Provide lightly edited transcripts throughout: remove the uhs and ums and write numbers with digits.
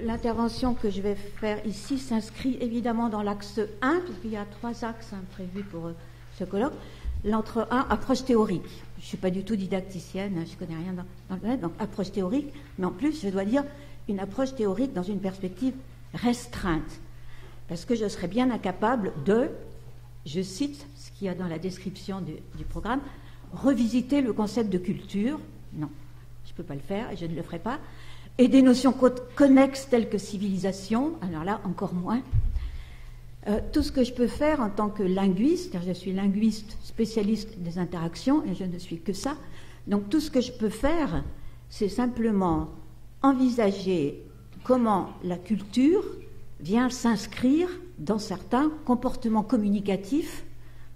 L'intervention que je vais faire ici s'inscrit évidemment dans l'axe 1, puisqu'il y a 3 axes prévus pour ce colloque. L'entre 1, approche théorique. Je ne suis pas du tout didacticienne, je ne connais rien dans le domaine, donc approche théorique, mais en plus, je dois dire une approche théorique dans une perspective restreinte, parce que je serais bien incapable de, je cite ce qu'il y a dans la description du programme, revisiter le concept de culture. Non, je ne peux pas le faire et je ne le ferai pas. Et des notions connexes telles que civilisation, alors là, encore moins. Tout ce que je peux faire en tant que linguiste, car je suis linguiste spécialiste des interactions, et je ne suis que ça, donc tout ce que je peux faire, c'est simplement envisager comment la culture vient s'inscrire dans certains comportements communicatifs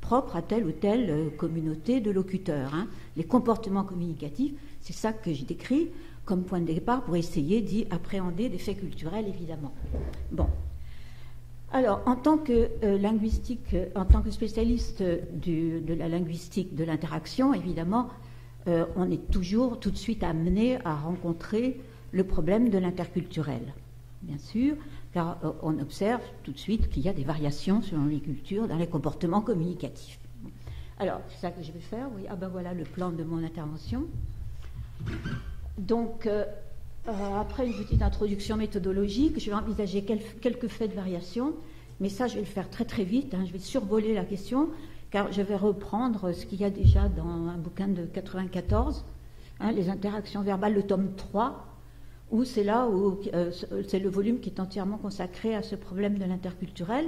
propres à telle ou telle communauté de locuteurs. Les comportements communicatifs, c'est ça que je décris comme point de départ pour essayer d'y appréhender des faits culturels, évidemment. Bon. Alors, en tant que linguistique, en tant que spécialiste de la linguistique de l'interaction, évidemment, on est toujours tout de suite amené à rencontrer le problème de l'interculturel, bien sûr, car on observe tout de suite qu'il y a des variations selon les cultures dans les comportements communicatifs. Alors, c'est ça que je vais faire. Oui, voilà le plan de mon intervention. Donc, après une petite introduction méthodologique, je vais envisager quelques faits de variation, mais ça, je vais le faire très très vite. Je vais survoler la question, car je vais reprendre ce qu'il y a déjà dans un bouquin de 94, les interactions verbales, le tome 3, où c'est là où c'est le volume qui est entièrement consacré à ce problème de l'interculturel.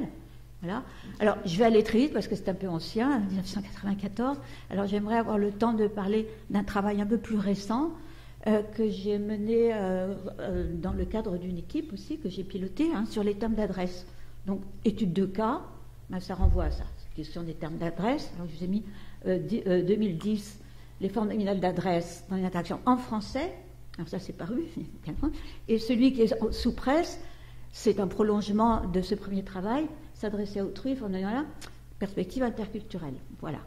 Voilà. Alors, je vais aller très vite parce que c'est un peu ancien, 1994. Alors, j'aimerais avoir le temps de parler d'un travail un peu plus récent que j'ai mené dans le cadre d'une équipe aussi, que j'ai pilotée, sur les termes d'adresse. Donc, étude de cas, ça renvoie à ça, cette question des termes d'adresse. Alors, je vous ai mis 2010, les formes nominales d'adresse dans les interactions en français. Alors, ça, c'est paru. Et celui qui est sous presse, c'est un prolongement de ce premier travail, s'adresser à autrui, forme nominale, perspective interculturelle. Voilà.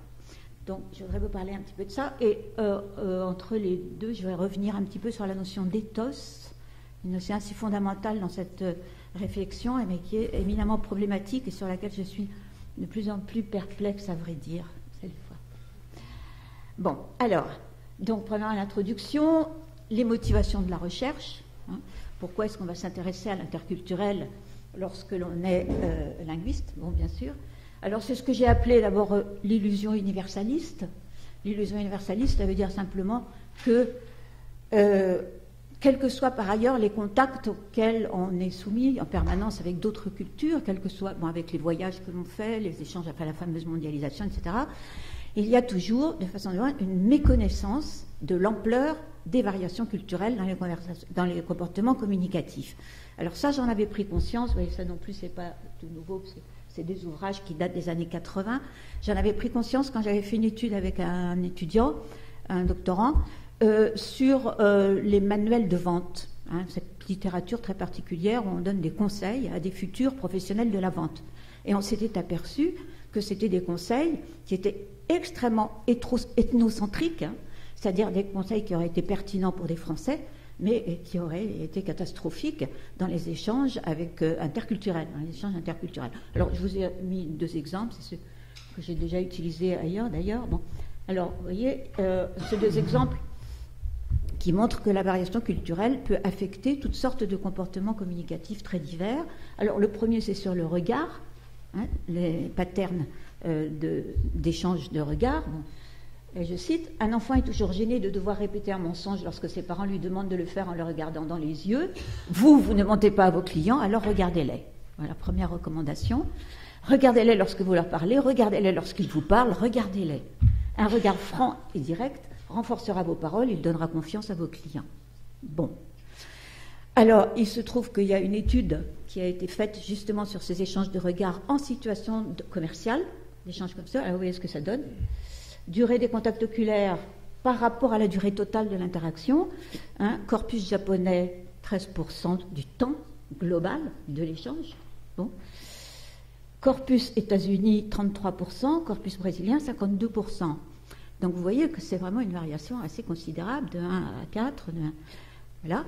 Donc, je voudrais vous parler un petit peu de ça. Et entre les deux, je vais revenir un petit peu sur la notion d'éthos, une notion assez fondamentale dans cette réflexion, mais qui est éminemment problématique et sur laquelle je suis de plus en plus perplexe, à vrai dire, cette fois. Bon, alors, donc, prenons l'introduction, les motivations de la recherche. Pourquoi est-ce qu'on va s'intéresser à l'interculturel lorsque l'on est linguiste? Bon, bien sûr. Alors, c'est ce que j'ai appelé d'abord l'illusion universaliste. L'illusion universaliste, ça veut dire simplement que, quels que soient par ailleurs les contacts auxquels on est soumis en permanence avec d'autres cultures, quels que soient, avec les voyages que l'on fait, les échanges après la fameuse mondialisation, etc., il y a toujours, de façon générale, une méconnaissance de l'ampleur des variations culturelles dans les comportements communicatifs. Alors ça, j'en avais pris conscience. Vous voyez, ça non plus, c'est pas tout nouveau, c'est des ouvrages qui datent des années 80. J'en avais pris conscience quand j'avais fait une étude avec un étudiant, un doctorant, sur les manuels de vente. Cette littérature très particulière où on donne des conseils à des futurs professionnels de la vente. Et on s'était aperçu que c'était des conseils qui étaient extrêmement ethnocentriques, c'est-à-dire des conseils qui auraient été pertinents pour des Français, mais qui auraient été catastrophiques dans les échanges interculturels. Alors, je vous ai mis 2 exemples, c'est ceux que j'ai déjà utilisés ailleurs, d'ailleurs. Bon. Alors, vous voyez, ces 2 exemples qui montrent que la variation culturelle peut affecter toutes sortes de comportements communicatifs très divers. Alors, le premier, c'est sur le regard, les patterns d'échange de regards. Bon. Et je cite, « Un enfant est toujours gêné de devoir répéter un mensonge lorsque ses parents lui demandent de le faire en le regardant dans les yeux. Vous ne mentez pas à vos clients, alors regardez-les. » Voilà, première recommandation. Regardez-les lorsque vous leur parlez, regardez-les lorsqu'ils vous parlent, regardez-les. Un regard franc et direct renforcera vos paroles, il donnera confiance à vos clients. Bon. Alors, il se trouve qu'il y a une étude qui a été faite justement sur ces échanges de regards en situation commerciale, d'échanges comme ça. Alors, vous voyez ce que ça donne. Durée des contacts oculaires par rapport à la durée totale de l'interaction. Corpus japonais, 13% du temps global de l'échange. Bon. Corpus États-Unis, 33%. Corpus brésilien, 52%. Donc vous voyez que c'est vraiment une variation assez considérable, de 1 à 4. Voilà.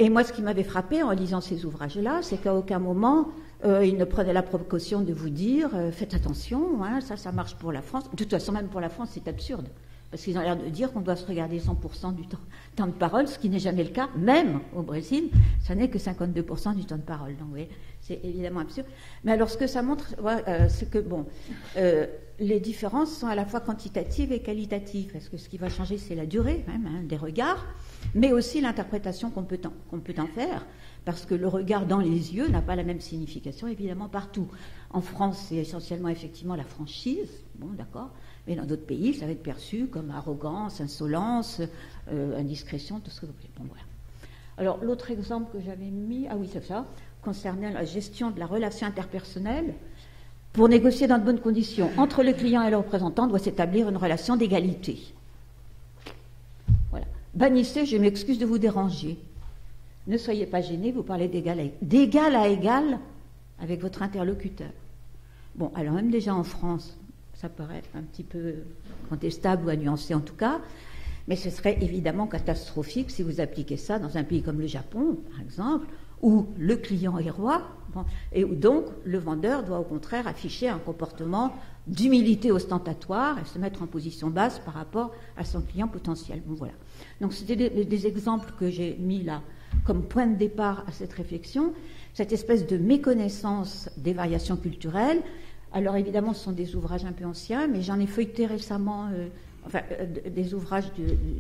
Et moi, ce qui m'avait frappé en lisant ces ouvrages-là, c'est qu'à aucun moment, ils ne prenaient la précaution de vous dire faites attention, hein, ça marche pour la France. De toute façon, même pour la France, c'est absurde. Parce qu'ils ont l'air de dire qu'on doit se regarder 100% du temps de parole, ce qui n'est jamais le cas. Même au Brésil, ça n'est que 52% du temps de parole. Donc, oui, c'est évidemment absurde. Mais alors, ce que ça montre, c'est que, les différences sont à la fois quantitatives et qualitatives. Parce que ce qui va changer, c'est la durée même, hein, des regards, mais aussi l'interprétation qu'on peut en faire. Parce que le regard dans les yeux n'a pas la même signification, évidemment, partout. En France, c'est essentiellement, effectivement, la franchise. Bon, d'accord. Mais dans d'autres pays, ça va être perçu comme arrogance, insolence, indiscrétion, tout ce que vous voulez. Bon, voilà. Alors, l'autre exemple que j'avais mis, c'est ça, concernant la gestion de la relation interpersonnelle. Pour négocier dans de bonnes conditions entre le client et le représentant, doit s'établir une relation d'égalité. Voilà. Bannissez, je m'excuse de vous déranger. Ne soyez pas gênés, vous parlez d'égal à égal avec votre interlocuteur. Bon, alors même déjà en France, ça paraît être un petit peu contestable ou à nuancer en tout cas, mais ce serait évidemment catastrophique si vous appliquez ça dans un pays comme le Japon, par exemple, où le client est roi, et où donc le vendeur doit au contraire afficher un comportement d'humilité ostentatoire et se mettre en position basse par rapport à son client potentiel. Bon, voilà. Donc c'était des exemples que j'ai mis là comme point de départ à cette réflexion, cette espèce de méconnaissance des variations culturelles. Alors évidemment, ce sont des ouvrages un peu anciens, mais j'en ai feuilleté récemment des ouvrages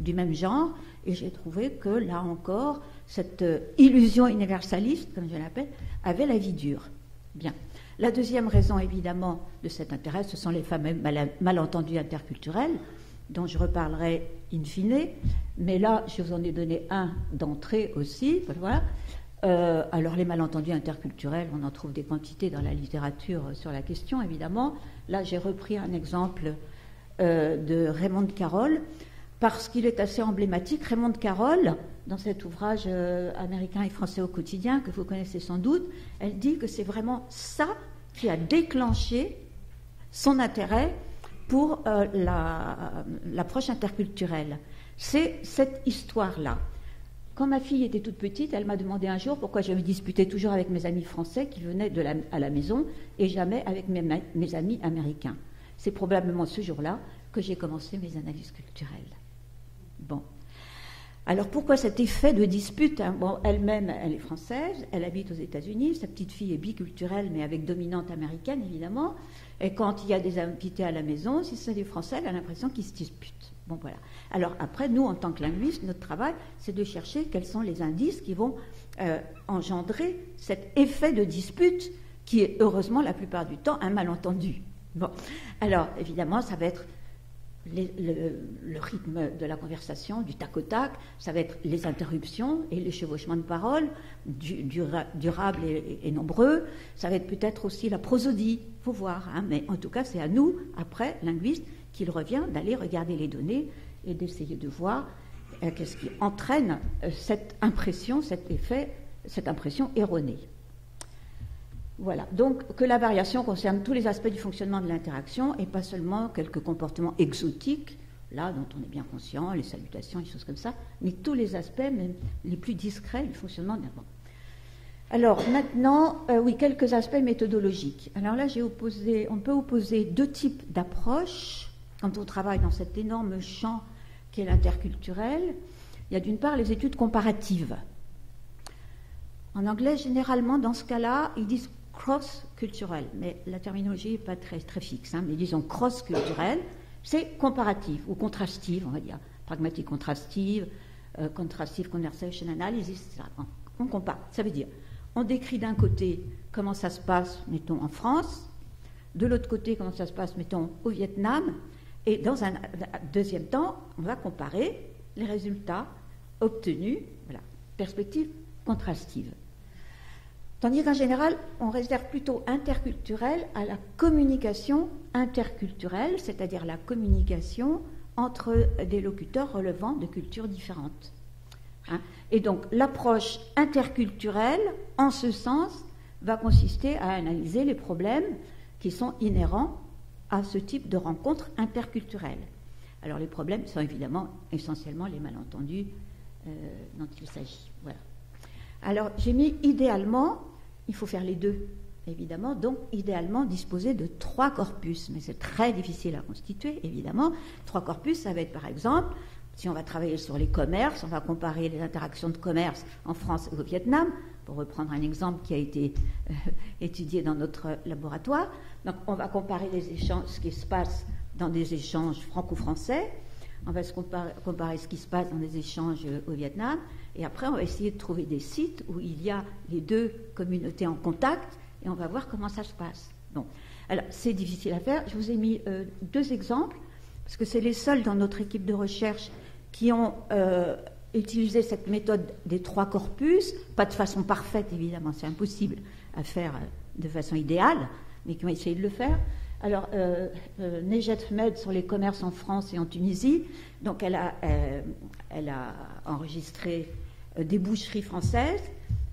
du même genre, et j'ai trouvé que, là encore, cette illusion universaliste, comme je l'appelle, avait la vie dure. Bien. La deuxième raison, évidemment, de cet intérêt, ce sont les fameux malentendus interculturels, dont je reparlerai in fine, mais là, je vous en ai donné un d'entrée aussi. Voilà. Alors, les malentendus interculturels, on en trouve des quantités dans la littérature sur la question, évidemment. Là, j'ai repris un exemple de Raymond Carroll, parce qu'il est assez emblématique. Raymond Carroll, dans cet ouvrage américain et français au quotidien, que vous connaissez sans doute, elle dit que c'est vraiment ça qui a déclenché son intérêt pour l'approche interculturelle. C'est cette histoire-là. Quand ma fille était toute petite, elle m'a demandé un jour pourquoi je me disputais toujours avec mes amis français qui venaient à la maison et jamais avec mes amis américains. C'est probablement ce jour-là que j'ai commencé mes analyses culturelles. Bon. Alors pourquoi cet effet de dispute, hein? Bon, elle-même, elle est française, elle habite aux États-Unis, sa petite fille est biculturelle mais avec dominante américaine évidemment, et quand il y a des invités à la maison, si c'est des Français, elle a l'impression qu'ils se disputent. Bon, voilà. Alors après, nous, en tant que linguistes, notre travail, c'est de chercher quels sont les indices qui vont engendrer cet effet de dispute qui est heureusement la plupart du temps un malentendu. Bon. Alors évidemment, ça va être le rythme de la conversation, du tac au tac, ça va être les interruptions et les chevauchements de paroles, durables et nombreux, ça va être peut-être aussi la prosodie, il faut voir, hein, mais en tout cas c'est à nous, après, linguistes, qu'il revient d'aller regarder les données et d'essayer de voir qu'est-ce qui entraîne cette impression, cet effet, cette impression erronée. Voilà, donc que la variation concerne tous les aspects du fonctionnement de l'interaction et pas seulement quelques comportements exotiques, là dont on est bien conscient, les salutations, les choses comme ça, mais tous les aspects, même les plus discrets du fonctionnement de l'interaction. Alors maintenant, quelques aspects méthodologiques. Alors là, on peut opposer deux types d'approches quand on travaille dans cet énorme champ qu'est l'interculturel. Il y a d'une part les études comparatives. En anglais, généralement, dans ce cas-là, ils disent cross-culturel, mais la terminologie n'est pas très, très fixe, hein, mais disons cross-culturel, c'est comparatif ou contrastive, on va dire, pragmatique contrastive, contrastive conversation analysis, etc. On compare, ça veut dire, on décrit d'un côté comment ça se passe, mettons, en France, de l'autre côté comment ça se passe, mettons, au Vietnam, et dans un deuxième temps, on va comparer les résultats obtenus, voilà, perspective contrastive. Tandis qu'en général, on réserve plutôt interculturel à la communication interculturelle, c'est-à-dire la communication entre des locuteurs relevant de cultures différentes. Hein? Et donc, l'approche interculturelle, en ce sens, va consister à analyser les problèmes qui sont inhérents à ce type de rencontre interculturelle. Alors, les problèmes sont évidemment essentiellement les malentendus dont il s'agit. Voilà. Alors, j'ai mis idéalement, il faut faire les deux, évidemment, donc idéalement disposer de 3 corpus, mais c'est très difficile à constituer, évidemment. 3 corpus, ça va être par exemple, si on va travailler sur les commerces, on va comparer les interactions de commerce en France et au Vietnam, pour reprendre un exemple qui a été étudié dans notre laboratoire. Donc, on va comparer les échanges, ce qui se passe dans des échanges franco-français, on va comparer ce qui se passe dans des échanges au Vietnam, et après on va essayer de trouver des sites où il y a les 2 communautés en contact, et on va voir comment ça se passe. Bon. Alors, c'est difficile à faire. Je vous ai mis 2 exemples, parce que c'est les seuls dans notre équipe de recherche qui ont utilisé cette méthode des 3 corpus, pas de façon parfaite évidemment, c'est impossible à faire de façon idéale, mais qui ont essayé de le faire. Alors, Nejat Ahmed sur les commerces en France et en Tunisie, donc elle a enregistré des boucheries françaises,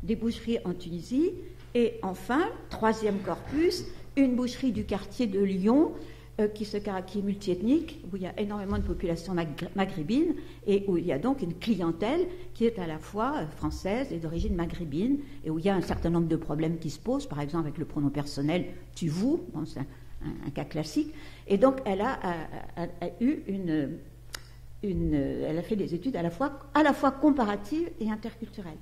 des boucheries en Tunisie, et enfin, 3e corpus, une boucherie du quartier de Lyon, qui est multiethnique, où il y a énormément de population maghrébine, et où il y a donc une clientèle qui est à la fois française et d'origine maghrébine, et où il y a un certain nombre de problèmes qui se posent, par exemple avec le pronom personnel « tu, vous », bon, c'est un cas classique, et donc elle a eu elle a fait des études à la fois comparatives et interculturelles,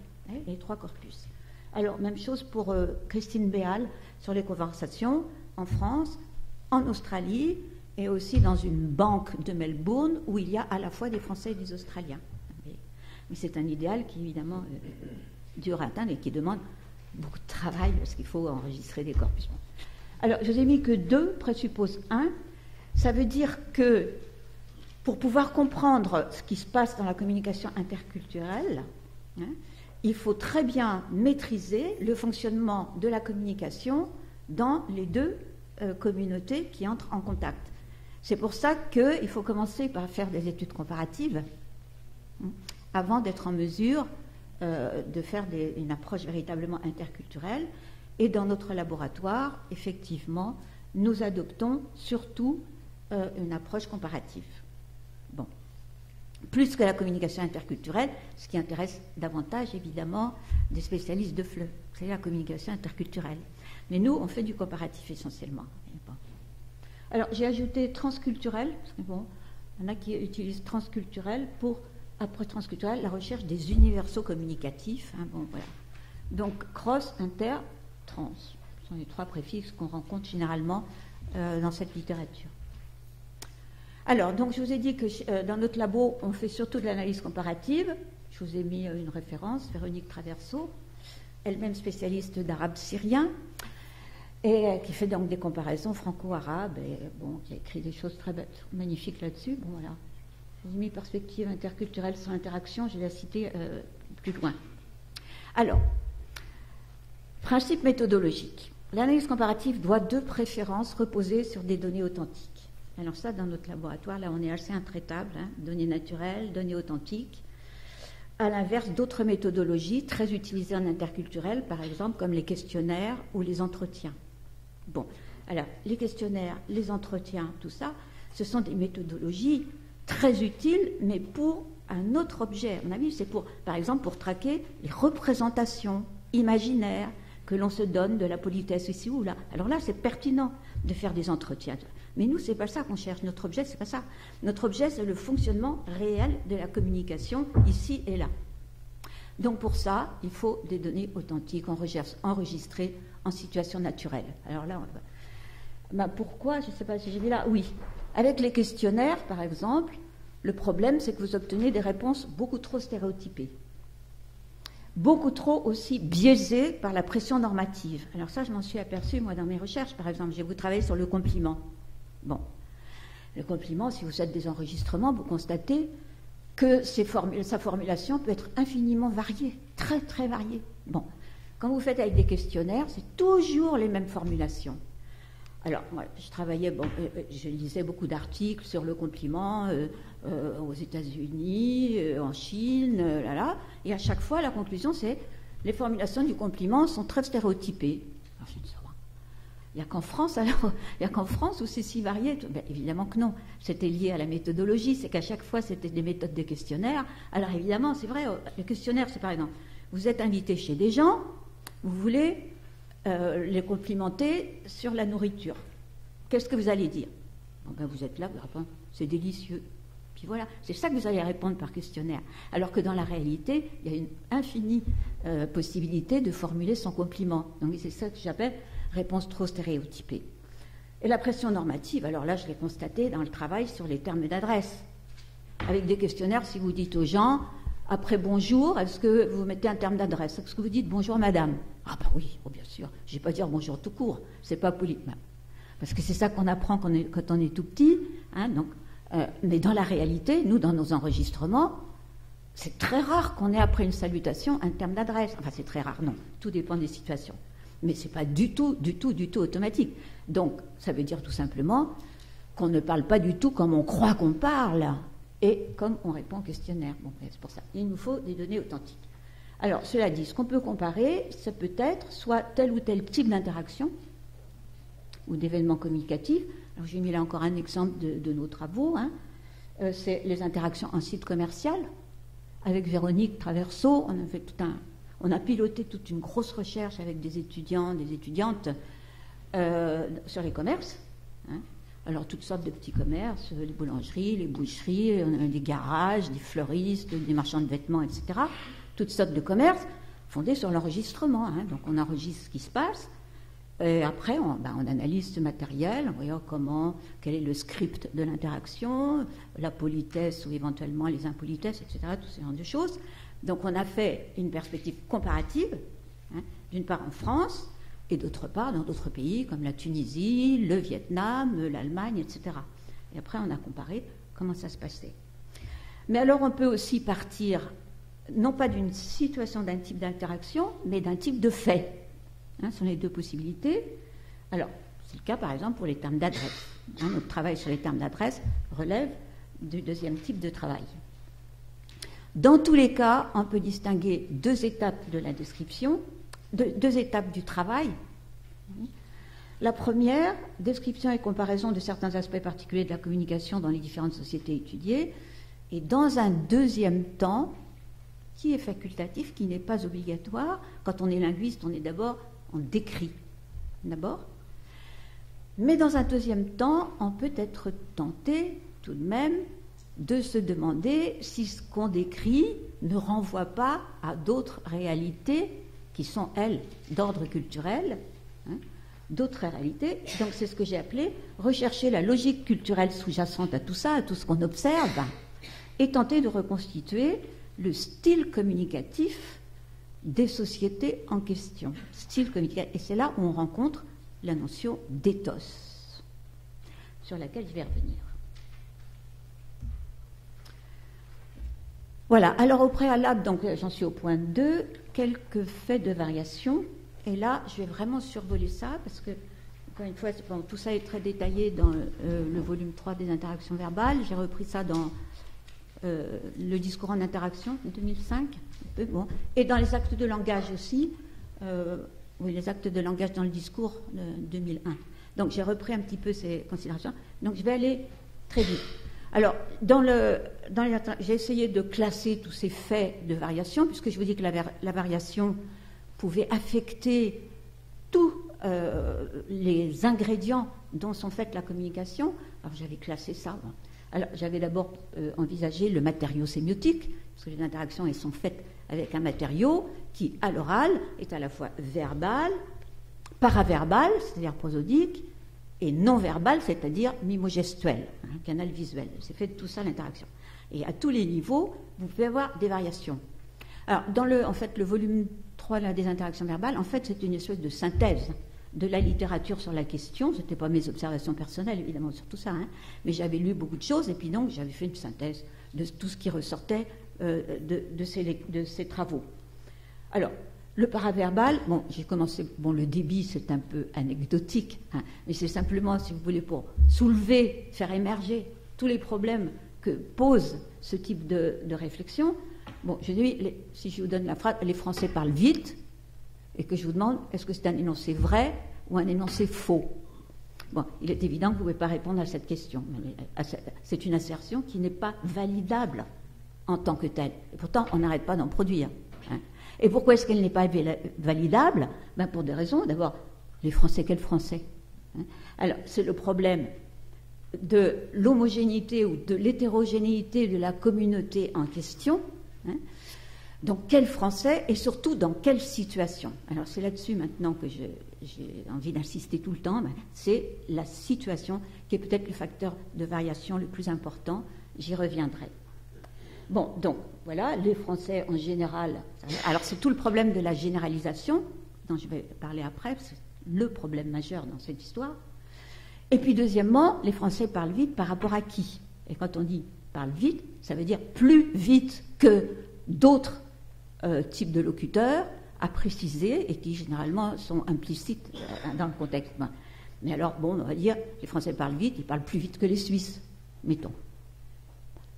les 3 corpus. Alors, même chose pour Christine Béal sur les conversations en France, en Australie, et aussi dans une banque de Melbourne où il y a à la fois des Français et des Australiens. Mais c'est un idéal qui, évidemment, dur à atteindre et qui demande beaucoup de travail parce qu'il faut enregistrer des corpus. Alors, je vous ai mis que 2 présuppose 1. Ça veut dire que pour pouvoir comprendre ce qui se passe dans la communication interculturelle, il faut très bien maîtriser le fonctionnement de la communication dans les 2 communautés qui entrent en contact. C'est pour ça qu'il faut commencer par faire des études comparatives avant d'être en mesure de faire une approche véritablement interculturelle. Et dans notre laboratoire, effectivement, nous adoptons surtout une approche comparative. Bon. Plus que la communication interculturelle, ce qui intéresse davantage, évidemment, des spécialistes de FLE, c'est la communication interculturelle. Mais nous, on fait du comparatif essentiellement. Bon. Alors, j'ai ajouté transculturel, parce que bon, il y en a qui utilisent transculturel pour, après transculturel, la recherche des universaux communicatifs. Bon, voilà. Donc, cross, inter, trans. Ce sont les 3 préfixes qu'on rencontre généralement dans cette littérature. Alors, donc, je vous ai dit que dans notre labo, on fait surtout de l'analyse comparative. Je vous ai mis une référence, Véronique Traverso, elle-même spécialiste d'arabe syrien, et qui fait donc des comparaisons franco-arabes, et bon, qui a écrit des choses très magnifiques là-dessus. Bon, voilà. Je vous ai mis perspective interculturelle sans interaction, je vais la citer plus loin. Alors, principe méthodologique. L'analyse comparative doit de préférence reposer sur des données authentiques. Alors ça, dans notre laboratoire, là, on est assez intraitable, données naturelles, données authentiques. À l'inverse, d'autres méthodologies très utilisées en interculturel, par exemple, comme les questionnaires ou les entretiens. Bon, alors, les questionnaires, les entretiens, tout ça, ce sont des méthodologies très utiles, mais pour un autre objet. On a vu, c'est pour, par exemple, pour traquer les représentations imaginaires que l'on se donne de la politesse ici ou là. Alors là, c'est pertinent de faire des entretiens. Mais nous, c'est pas ça qu'on cherche. Notre objet, c'est pas ça. Notre objet, c'est le fonctionnement réel de la communication ici et là. Donc pour ça, il faut des données authentiques, enregistrées en situation naturelle. Alors là, pourquoi? Je ne sais pas si j'ai vu là. Oui. Avec les questionnaires, par exemple, le problème, c'est que vous obtenez des réponses beaucoup trop stéréotypées. Beaucoup trop aussi biaisées par la pression normative. Alors ça, je m'en suis aperçue, moi, dans mes recherches, par exemple. J'ai travaillé sur le compliment. Bon. Le compliment, si vous faites des enregistrements, vous constatez que sa formulation peut être infiniment variée, très, très variée. Bon. Quand vous faites avec des questionnaires, c'est toujours les mêmes formulations. Alors, moi, je lisais beaucoup d'articles sur le compliment aux États-Unis, en Chine, et à chaque fois, la conclusion, c'est les formulations du compliment sont très stéréotypées. Alors, je dis, il n'y a qu'en France où c'est si varié. Ben, évidemment que non. C'était lié à la méthodologie, c'est qu'à chaque fois, c'était des méthodes de questionnaire. Alors, évidemment, c'est vrai, le questionnaire, c'est par exemple, Vous êtes invité chez des gens, vous voulez les complimenter sur la nourriture. Qu'est-ce que vous allez dire? Bon, ben, vous êtes là, vous répondez, c'est délicieux. Puis voilà, c'est ça que vous allez répondre par questionnaire. Alors que dans la réalité, il y a une infinie possibilité de formuler son compliment. Donc c'est ça que j'appelle réponse trop stéréotypée. Et la pression normative, alors là, je l'ai constaté dans le travail sur les termes d'adresse. Avec des questionnaires, si vous dites aux gens, après bonjour, est-ce que vous mettez un terme d'adresse? Est-ce que vous dites bonjour madame? Ah ben oui, oh, bien sûr. Je ne vais pas dire bonjour tout court, c'est pas poli. Parce que c'est ça qu'on apprend quand on est tout petit. Hein, donc, mais dans la réalité, nous, dans nos enregistrements, c'est très rare qu'on ait après une salutation un terme d'adresse. Enfin, c'est très rare, non. Tout dépend des situations. Mais ce n'est pas du tout automatique. Donc, ça veut dire tout simplement qu'on ne parle pas du tout comme on croit qu'on parle et comme on répond au questionnaire. Bon, c'est pour ça. Il nous faut des données authentiques. Alors, cela dit, ce qu'on peut comparer, ça peut être soit tel ou tel type d'interaction ou d'événement communicatif. Alors, j'ai mis là encore un exemple de nos travaux. Hein. C'est les interactions en site commercial. Avec Véronique Traverso, on a piloté toute une grosse recherche avec des étudiants, des étudiantes sur les commerces. Hein. Alors, toutes sortes de petits commerces, les boulangeries, les boucheries, les garages, des fleuristes, des marchands de vêtements, etc. Toutes sortes de commerces fondés sur l'enregistrement. Hein. Donc, on enregistre ce qui se passe. Et après, on analyse ce matériel en voyant quel est le script de l'interaction, la politesse ou éventuellement les impolitesses, etc., tout ce genre de choses. Donc, on a fait une perspective comparative, hein, d'une part en France, et d'autre part dans d'autres pays comme la Tunisie, le Vietnam, l'Allemagne, etc. Et après, on a comparé comment ça se passait. Mais alors, on peut aussi partir, non pas d'une situation, d'un type d'interaction, mais d'un type de fait. Hein, ce sont les deux possibilités. Alors, c'est le cas, par exemple, pour les termes d'adresse. Hein, notre travail sur les termes d'adresse relève du deuxième type de travail. Dans tous les cas, on peut distinguer deux étapes de la description, deux étapes du travail. La première, description et comparaison de certains aspects particuliers de la communication dans les différentes sociétés étudiées. Et dans un deuxième temps, qui est facultatif, qui n'est pas obligatoire. Quand on est linguiste, on décrit d'abord. Mais dans un deuxième temps, on peut être tenté tout de même de se demander si ce qu'on décrit ne renvoie pas à d'autres réalités qui sont, elles, d'ordre culturel, hein, d'autres réalités. Donc c'est ce que j'ai appelé rechercher la logique culturelle sous-jacente à tout ça, à tout ce qu'on observe, et tenter de reconstituer le style communicatif des sociétés en question. Style communicatif. Et c'est là où on rencontre la notion d'éthos, sur laquelle je vais revenir. Voilà, alors au préalable, donc j'en suis au point 2, quelques faits de variation. Et là, je vais vraiment survoler ça, parce que, encore une fois, bon, tout ça est très détaillé dans le volume 3 des interactions verbales. J'ai repris ça dans le discours en interaction, 2005, un peu, bon. Et dans les actes de langage aussi, oui, les actes de langage dans le discours de 2001. Donc j'ai repris un petit peu ces considérations. Donc je vais aller très vite. Alors, j'ai essayé de classer tous ces faits de variation, puisque je vous dis que la variation pouvait affecter tous les ingrédients dont sont faites la communication. Alors j'avais classé ça. Bon. Alors j'avais d'abord envisagé le matériau sémiotique, parce que les interactions elles sont faites avec un matériau qui, à l'oral, est à la fois verbal, paraverbal, c'est-à-dire prosodique, et non-verbal, c'est-à-dire mimogestuel, un canal visuel. C'est fait de tout ça l'interaction. Et à tous les niveaux, vous pouvez avoir des variations. Alors, dans le volume 3 là, des interactions verbales, en fait, c'est une espèce de synthèse de la littérature sur la question. Ce n'était pas mes observations personnelles, évidemment, sur tout ça, hein, mais j'avais lu beaucoup de choses, et puis donc, j'avais fait une synthèse de tout ce qui ressortait de ces travaux. Alors, le paraverbal, bon, j'ai commencé, bon, le débit, c'est un peu anecdotique, hein, mais c'est simplement, si vous voulez, pour soulever, faire émerger tous les problèmes que pose ce type de réflexion. Bon, je dis, si je vous donne la phrase, les Français parlent vite, et que je vous demande, est-ce que c'est un énoncé vrai ou un énoncé faux? Bon, il est évident que vous ne pouvez pas répondre à cette question. C'est une assertion qui n'est pas validable en tant que telle. Et pourtant, on n'arrête pas d'en produire. Hein. Et pourquoi est-ce qu'elle n'est pas validable? Ben pour des raisons. D'abord, les Français, quels Français? Alors, c'est le problème de l'homogénéité ou de l'hétérogénéité de la communauté en question. Donc, quel Français et surtout dans quelle situation? Alors, c'est là-dessus maintenant que j'ai envie d'insister tout le temps. C'est la situation qui est peut-être le facteur de variation le plus important. J'y reviendrai. Bon, donc, voilà, les Français en général. Alors, c'est tout le problème de la généralisation, dont je vais parler après, c'est le problème majeur dans cette histoire. Et puis, deuxièmement, les Français parlent vite par rapport à qui? Et quand on dit parlent vite, ça veut dire plus vite que d'autres types de locuteurs à préciser et qui généralement sont implicites dans le contexte. Mais alors, bon, on va dire, les Français parlent vite, ils parlent plus vite que les Suisses, mettons.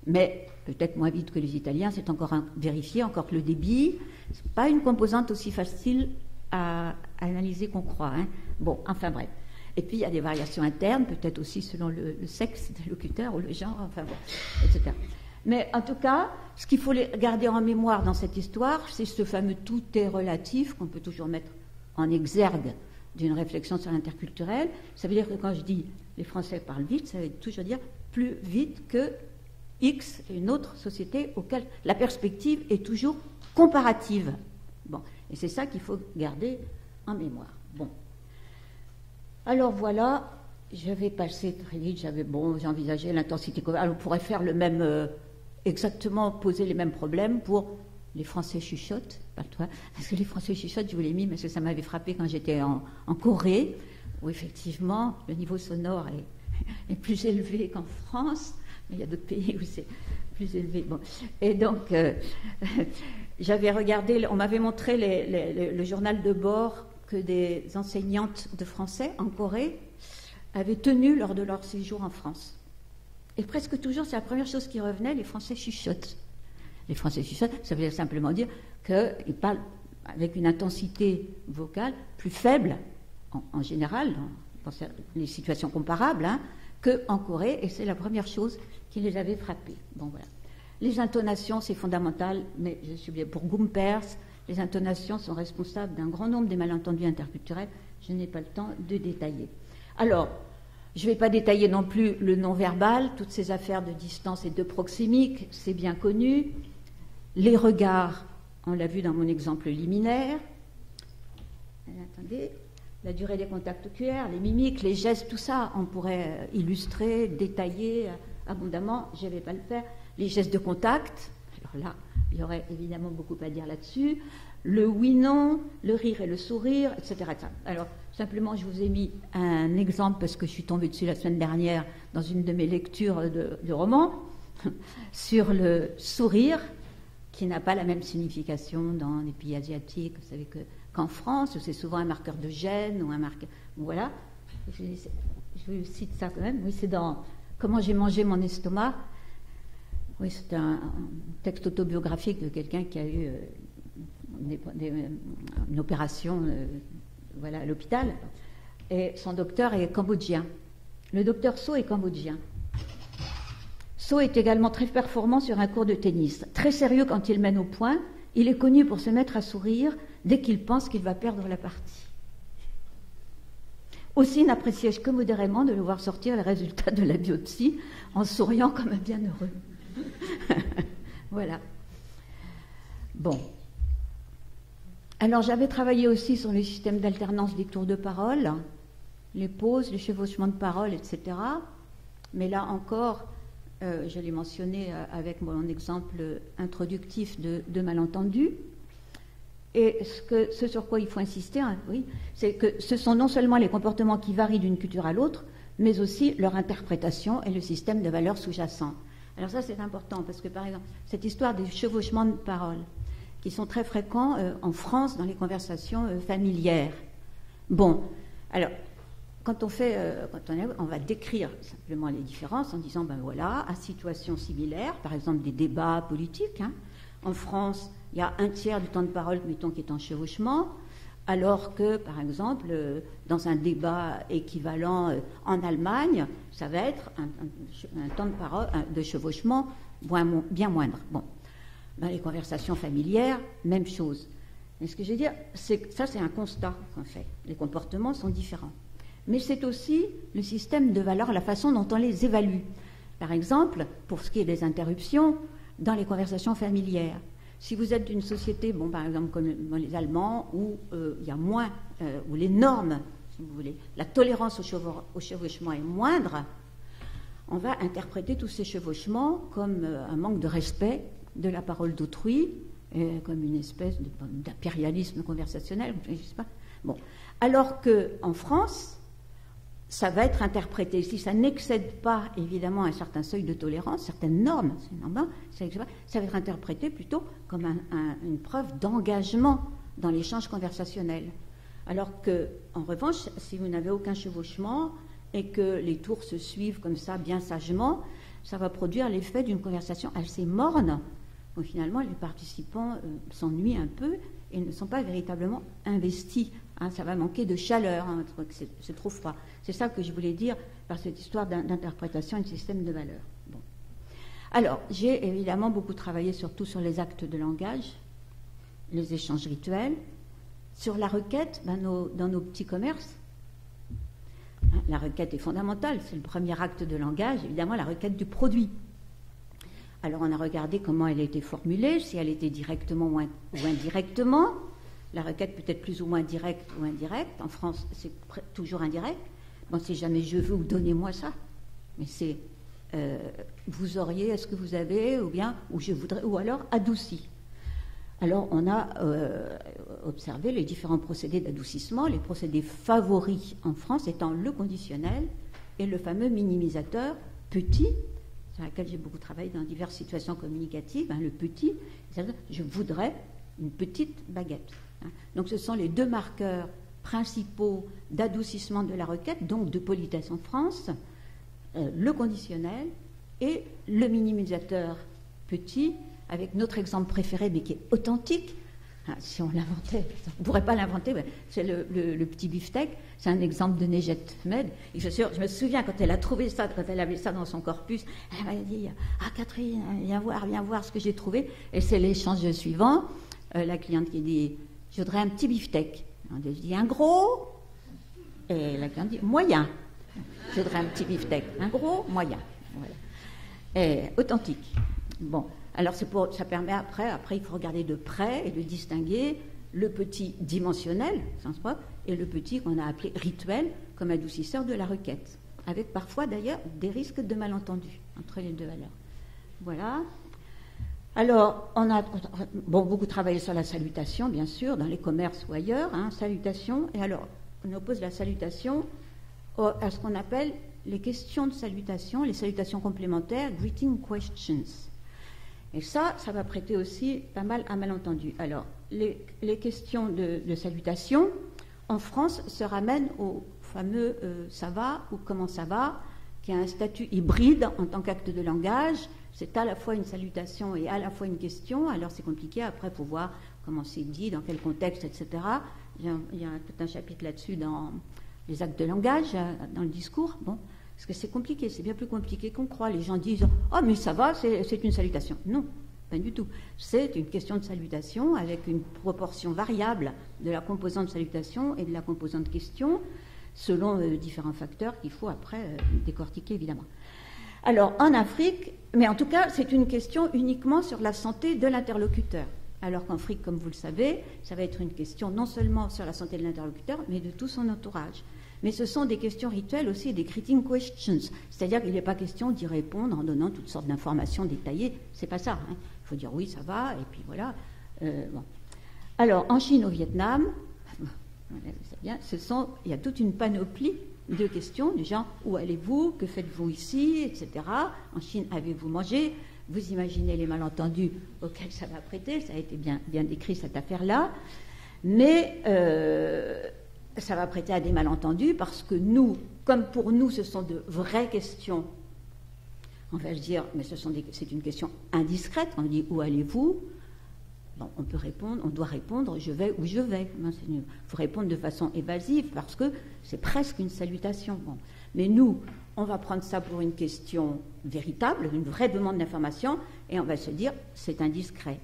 Mais peut-être moins vite que les Italiens, c'est encore vérifié, encore que le débit, ce n'est pas une composante aussi facile à analyser qu'on croit. Bon, enfin bref. Et puis il y a des variations internes, peut-être aussi selon le sexe des locuteurs ou le genre, enfin bon, etc. Mais en tout cas, ce qu'il faut garder en mémoire dans cette histoire, c'est ce fameux tout est relatif qu'on peut toujours mettre en exergue d'une réflexion sur l'interculturel. Ça veut dire que quand je dis les Français parlent vite, ça veut toujours dire plus vite que X, une autre société auquel la perspective est toujours comparative. Bon, et c'est ça qu'il faut garder en mémoire. Bon. Alors voilà, je vais passer très vite. J'ai envisagé l'intensité. Alors, on pourrait faire le même, exactement poser les mêmes problèmes pour les Français chuchotent. Parce que les Français chuchotent, je vous l'ai mis, parce que ça m'avait frappé quand j'étais en Corée, où effectivement le niveau sonore est plus élevé qu'en France. Mais il y a d'autres pays où c'est plus élevé. Bon. Et donc, j'avais regardé, on m'avait montré le journal de bord que des enseignantes de français en Corée avaient tenu lors de leur séjour en France. Et presque toujours, c'est la première chose qui revenait, les Français chuchotent. Les Français chuchotent, ça veut simplement dire qu'ils parlent avec une intensité vocale plus faible, en général, dans les situations comparables, qu'en Corée, et c'est la première chose qui les avait frappés. Bon, voilà. Les intonations, c'est fondamental, mais je suis bien pour Gumperz, les intonations sont responsables d'un grand nombre des malentendus interculturels. Je n'ai pas le temps de détailler. Alors, je ne vais pas détailler non plus le non-verbal, toutes ces affaires de distance et de proxémique, c'est bien connu. Les regards, on l'a vu dans mon exemple liminaire. Attendez, la durée des contacts oculaires, les mimiques, les gestes, tout ça, on pourrait illustrer, détailler abondamment, je ne vais pas le faire. Les gestes de contact, alors là, il y aurait évidemment beaucoup à dire là-dessus. Le oui-non, le rire et le sourire, etc., etc. Alors, simplement, je vous ai mis un exemple parce que je suis tombée dessus la semaine dernière dans une de mes lectures de romans sur le sourire, qui n'a pas la même signification dans les pays asiatiques. Vous savez qu'en France, c'est souvent un marqueur de gêne ou un marqueur... Voilà. Je vous cite ça quand même. Oui, c'est dans Comment j'ai mangé mon estomac. Oui, c'est un texte autobiographique de quelqu'un qui a eu une opération à l'hôpital. Et son docteur est cambodgien. Le docteur So est cambodgien. So est également très performant sur un court de tennis. Très sérieux quand il mène au point, il est connu pour se mettre à sourire dès qu'il pense qu'il va perdre la partie. Aussi n'appréciais-je que modérément de le voir sortir les résultats de la biopsie en souriant comme un bienheureux. Voilà. Bon. Alors j'avais travaillé aussi sur les systèmes d'alternance des tours de parole, les pauses, les chevauchements de parole, etc. Mais là encore, je l'ai mentionné avec mon exemple introductif de malentendu. Et ce sur quoi il faut insister, oui, c'est que ce sont non seulement les comportements qui varient d'une culture à l'autre, mais aussi leur interprétation et le système de valeurs sous-jacents. Alors ça, c'est important, parce que, par exemple, cette histoire des chevauchements de parole, qui sont très fréquents en France dans les conversations familières. Bon, alors, quand on va décrire simplement les différences en disant, ben voilà, à situation similaire, par exemple des débats politiques, en France, il y a un tiers du temps de parole, mettons, qui est en chevauchement, alors que, par exemple, dans un débat équivalent en Allemagne, ça va être un temps de parole, de chevauchement bien moindre. Bon, dans les conversations familières, même chose. Mais ce que je veux dire, c'est que ça, c'est un constat qu'on fait. Les comportements sont différents. Mais c'est aussi le système de valeurs, la façon dont on les évalue. Par exemple, pour ce qui est des interruptions, dans les conversations familières. Si vous êtes d'une société, bon, par exemple comme les Allemands, où il y a moins, où les normes, si vous voulez, la tolérance au chevauchement est moindre, on va interpréter tous ces chevauchements comme un manque de respect de la parole d'autrui, comme une espèce d'impérialisme conversationnel, je ne sais pas. Bon. Alors qu'en France, ça va être interprété, si ça n'excède pas évidemment un certain seuil de tolérance, certaines normes, ça va être interprété plutôt comme une preuve d'engagement dans l'échange conversationnel. Alors qu'en revanche, si vous n'avez aucun chevauchement et que les tours se suivent comme ça, bien sagement, ça va produire l'effet d'une conversation assez morne, où finalement les participants s'ennuient un peu et ne sont pas véritablement investis. Ça va manquer de chaleur, c'est trop froid. C'est ça que je voulais dire par cette histoire d'interprétation et de système de valeurs. Bon. Alors, j'ai évidemment beaucoup travaillé surtout sur les actes de langage, les échanges rituels, sur la requête dans nos petits commerces. La requête est fondamentale, c'est le premier acte de langage, évidemment la requête du produit. Alors on a regardé comment elle était formulée, si elle était directement ou indirectement. La requête peut être plus ou moins directe ou indirecte. En France, c'est toujours indirect. Bon, c'est jamais je veux ou donnez-moi ça. Mais c'est vous auriez, est-ce que vous avez, ou bien, ou je voudrais, ou alors adouci. Alors on a observé les différents procédés d'adoucissement. Les procédés favoris en France étant le conditionnel et le fameux minimisateur petit, sur lequel j'ai beaucoup travaillé dans diverses situations communicatives. Le petit, je voudrais une petite baguette. Donc ce sont les deux marqueurs principaux d'adoucissement de la requête, donc de politesse en France, le conditionnel et le minimisateur petit, avec notre exemple préféré, mais qui est authentique. Si on l'inventait, on ne pourrait pas l'inventer, c'est le petit beefsteak, c'est un exemple de Nejat Med. Et je me souviens quand elle a trouvé ça, quand elle avait ça dans son corpus, elle m'a dit « Ah Catherine, viens voir ce que j'ai trouvé ». Et c'est l'échange suivant, la cliente qui dit « Je voudrais un petit beefsteak ». Je dis « Un gros ?» Et la cliente dit « Moyen ». Je voudrais un petit beefsteak, un gros, moyen. Voilà. Et authentique. Bon. Alors ça permet après il faut regarder de près et de distinguer le petit dimensionnel, sens propre, et le petit qu'on a appelé rituel comme adoucisseur de la requête, avec parfois d'ailleurs des risques de malentendus entre les deux valeurs. Voilà. Alors on a beaucoup travaillé sur la salutation, bien sûr, dans les commerces ou ailleurs, salutation, et alors on oppose la salutation à ce qu'on appelle les questions de salutation, les salutations complémentaires, greeting questions. Et ça va prêter aussi pas mal à malentendu. Alors, les questions de salutation, en France, se ramènent au fameux ça va ou comment ça va, qui a un statut hybride en tant qu'acte de langage. C'est à la fois une salutation et à la fois une question. Alors, c'est compliqué. Après, il faut voir comment c'est dit, dans quel contexte, etc. Il y a tout un chapitre là-dessus dans les actes de langage, dans le discours. Bon. Parce que c'est compliqué, c'est bien plus compliqué qu'on croit. Les gens disent « Oh, mais ça va, c'est une salutation ». Non, pas du tout. C'est une question de salutation avec une proportion variable de la composante salutation et de la composante question, selon différents facteurs qu'il faut après décortiquer, évidemment. Alors, en Afrique, mais en tout cas, c'est une question uniquement sur la santé de l'interlocuteur. Alors qu'en Afrique, comme vous le savez, ça va être une question non seulement sur la santé de l'interlocuteur, mais de tout son entourage. Mais ce sont des questions rituelles aussi, des greeting questions. C'est-à-dire qu'il n'est pas question d'y répondre en donnant toutes sortes d'informations détaillées. C'est pas ça. Il faut dire oui, ça va, et puis voilà. Bon. Alors, en Chine, au Vietnam, c'est bien, il y a toute une panoplie de questions du genre où allez-vous, que faites-vous ici, etc. En Chine, avez-vous mangé? Vous imaginez les malentendus auxquels ça va prêter. Ça a été bien décrit, cette affaire-là. Mais ça va prêter à des malentendus parce que nous, comme pour nous, ce sont de vraies questions, on va se dire, mais c'est une question indiscrète. On dit où allez-vous? Bon, on doit répondre je vais où je vais. Il faut répondre de façon évasive parce que c'est presque une salutation. Bon. Mais nous, on va prendre ça pour une question véritable, une vraie demande d'information, et on va se dire c'est indiscret.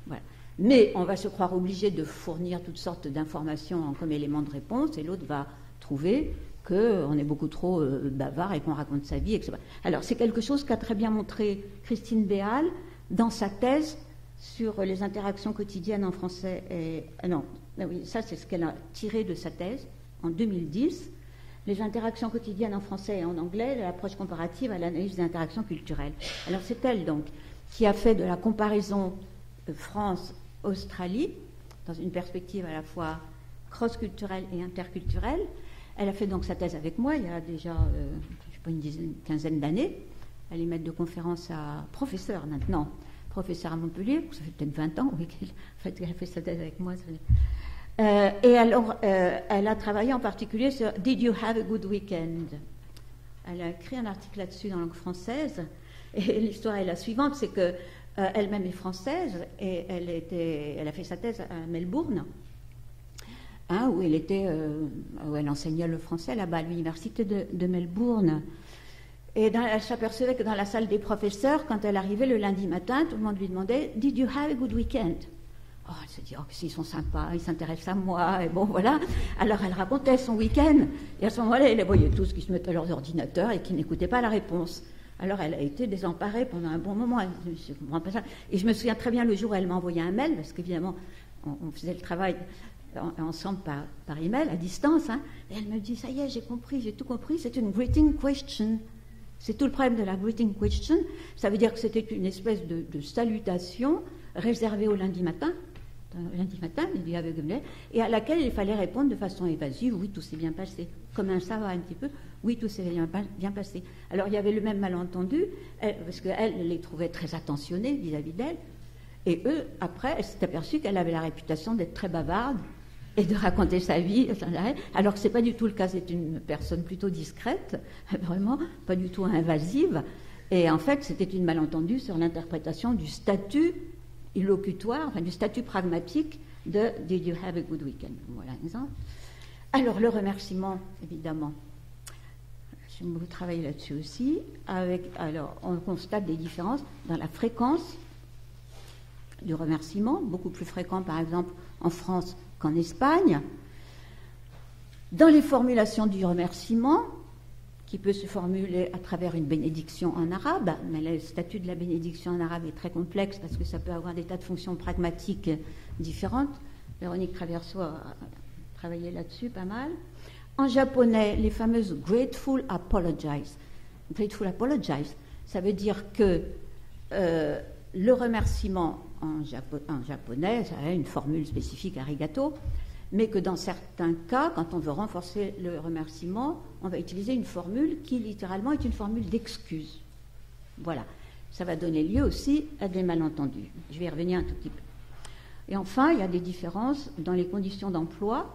Voilà. Mais on va se croire obligé de fournir toutes sortes d'informations comme élément de réponse, et l'autre va trouver qu'on est beaucoup trop bavard et qu'on raconte sa vie, etc. Alors, c'est quelque chose qu'a très bien montré Christine Béal dans sa thèse sur les interactions quotidiennes en français. Oui, ça, c'est ce qu'elle a tiré de sa thèse en 2010. Les interactions quotidiennes en français et en anglais, l'approche comparative à l'analyse des interactions culturelles. Alors, c'est elle, donc, qui a fait de la comparaison France-Australie, dans une perspective à la fois cross-culturelle et interculturelle. Elle a fait donc sa thèse avec moi il y a déjà, je sais pas, une quinzaine d'années. Elle est maître de conférence à professeur maintenant, professeur à Montpellier, ça fait peut-être 20 ans oui, qu'elle a fait sa thèse avec moi. Et alors, elle a travaillé en particulier sur « Did you have a good weekend ?» Elle a écrit un article là-dessus dans la langue française, et l'histoire est la suivante, c'est que elle-même est française, et elle a fait sa thèse à Melbourne, où elle enseignait le français là-bas à l'université de Melbourne. Et elle s'apercevait que dans la salle des professeurs, quand elle arrivait le lundi matin, tout le monde lui demandait « Did you have a good weekend ?» Oh, elle se dit, s'ils sont sympas, ils s'intéressent à moi, et bon, voilà. Alors, elle racontait son week-end, et à ce moment-là, elle les voyait tous qui se mettaient à leurs ordinateurs et qui n'écoutaient pas la réponse. Alors, elle a été désemparée pendant un bon moment. Je ne comprends pas ça. Et je me souviens très bien le jour où elle m'a envoyé un mail, parce qu'évidemment, on faisait le travail ensemble par email, à distance, et elle me dit, ça y est, j'ai compris, j'ai tout compris, c'est une greeting question. C'est tout le problème de la greeting question. Ça veut dire que c'était une espèce de salutation réservée au lundi matin, et à laquelle il fallait répondre de façon évasive, oui, tout s'est bien passé. Comme un ça va un petit peu, oui, tout s'est bien passé. Alors, il y avait le même malentendu, parce qu'elle les trouvait très attentionnés vis-à-vis d'elle, et eux, après, elle s'est aperçue qu'elle avait la réputation d'être très bavarde, et de raconter sa vie, alors que ce n'est pas du tout le cas, c'est une personne plutôt discrète, vraiment pas du tout invasive, et en fait c'était une malentendue sur l'interprétation du statut illocutoire, enfin du statut pragmatique de « Did you have a good weekend ?» Voilà un exemple. Alors le remerciement, évidemment, j'ai beaucoup travaillé là-dessus aussi, alors on constate des différences dans la fréquence du remerciement, beaucoup plus fréquent par exemple en France qu'en Espagne, dans les formulations du remerciement, qui peut se formuler à travers une bénédiction en arabe, mais le statut de la bénédiction en arabe est très complexe parce que ça peut avoir des tas de fonctions pragmatiques différentes. Véronique Traverso a travaillé là-dessus pas mal. En japonais, les fameuses grateful apologies. Grateful apologies, ça veut dire que le remerciement en japonais, ça a une formule spécifique arigato, mais que dans certains cas, quand on veut renforcer le remerciement, on va utiliser une formule qui littéralement est une formule d'excuse. Voilà. Ça va donner lieu aussi à des malentendus. Je vais y revenir un tout petit peu. Et enfin, il y a des différences dans les conditions d'emploi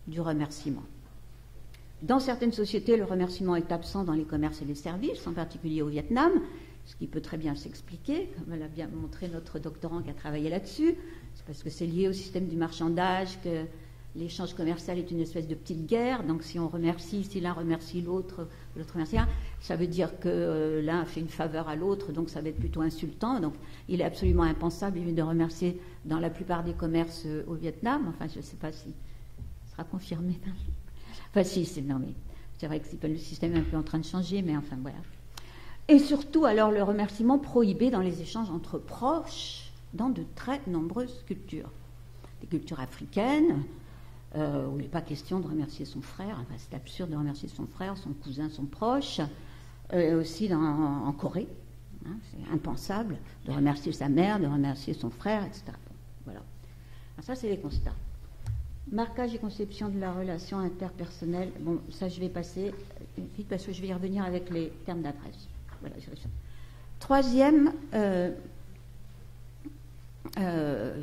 du remerciement. Dans certaines sociétés, le remerciement est absent dans les commerces et les services, en particulier au Vietnam, ce qui peut très bien s'expliquer, comme l'a bien montré notre doctorant qui a travaillé là-dessus. C'est parce que c'est lié au système du marchandage que l'échange commercial est une espèce de petite guerre. Donc si on remercie, si l'un remercie l'autre remercie l'un, ça veut dire que l'un fait une faveur à l'autre, donc ça va être plutôt insultant. Donc il est absolument impensable de remercier dans la plupart des commerces au Vietnam. Enfin, je ne sais pas si ça sera confirmé. Enfin, si, non, mais c'est vrai que le système est un peu en train de changer, mais enfin, voilà. Et surtout, alors, le remerciement prohibé dans les échanges entre proches dans de très nombreuses cultures. Des cultures africaines, où il n'est pas question de remercier son frère, enfin, c'est absurde de remercier son frère, son cousin, son proche, aussi en Corée, c'est impensable de remercier sa mère, de remercier son frère, etc. Bon, voilà. Alors ça, c'est les constats. Marquage et conception de la relation interpersonnelle, bon, ça je vais passer vite parce que je vais y revenir avec les termes d'adresse. Voilà, troisième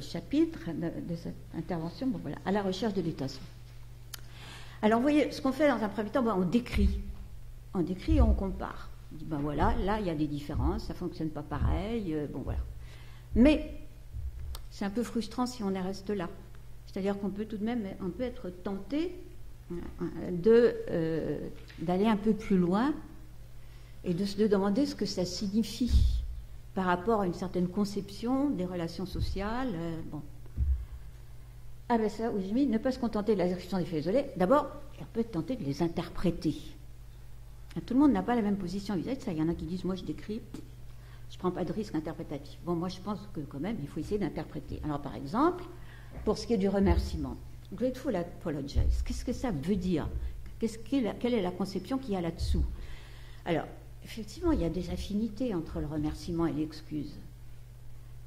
chapitre de cette intervention, bon, voilà, à la recherche de mutation. Alors, vous voyez, ce qu'on fait dans un premier temps, on décrit et on compare. On dit, voilà, là, il y a des différences, ça ne fonctionne pas pareil, bon, voilà. Mais c'est un peu frustrant si on en reste là. C'est-à-dire qu'on peut tout de même être tenté d'aller un peu plus loin et de se demander ce que ça signifie par rapport à une certaine conception des relations sociales. Bon. Ah ben ça, oui, j'ai mis, ne pas se contenter de la description des faits isolés. D'abord, on peut tenter de les interpréter. Tout le monde n'a pas la même position vis-à-vis de ça. Il y en a qui disent, moi je décris, je ne prends pas de risque interprétatif. Bon, moi je pense que quand même, il faut essayer d'interpréter. Alors par exemple, pour ce qui est du remerciement, grateful apologize, qu'est-ce que ça veut dire? Quelle est la conception qu'il y a là-dessous? Alors, effectivement, il y a des affinités entre le remerciement et l'excuse.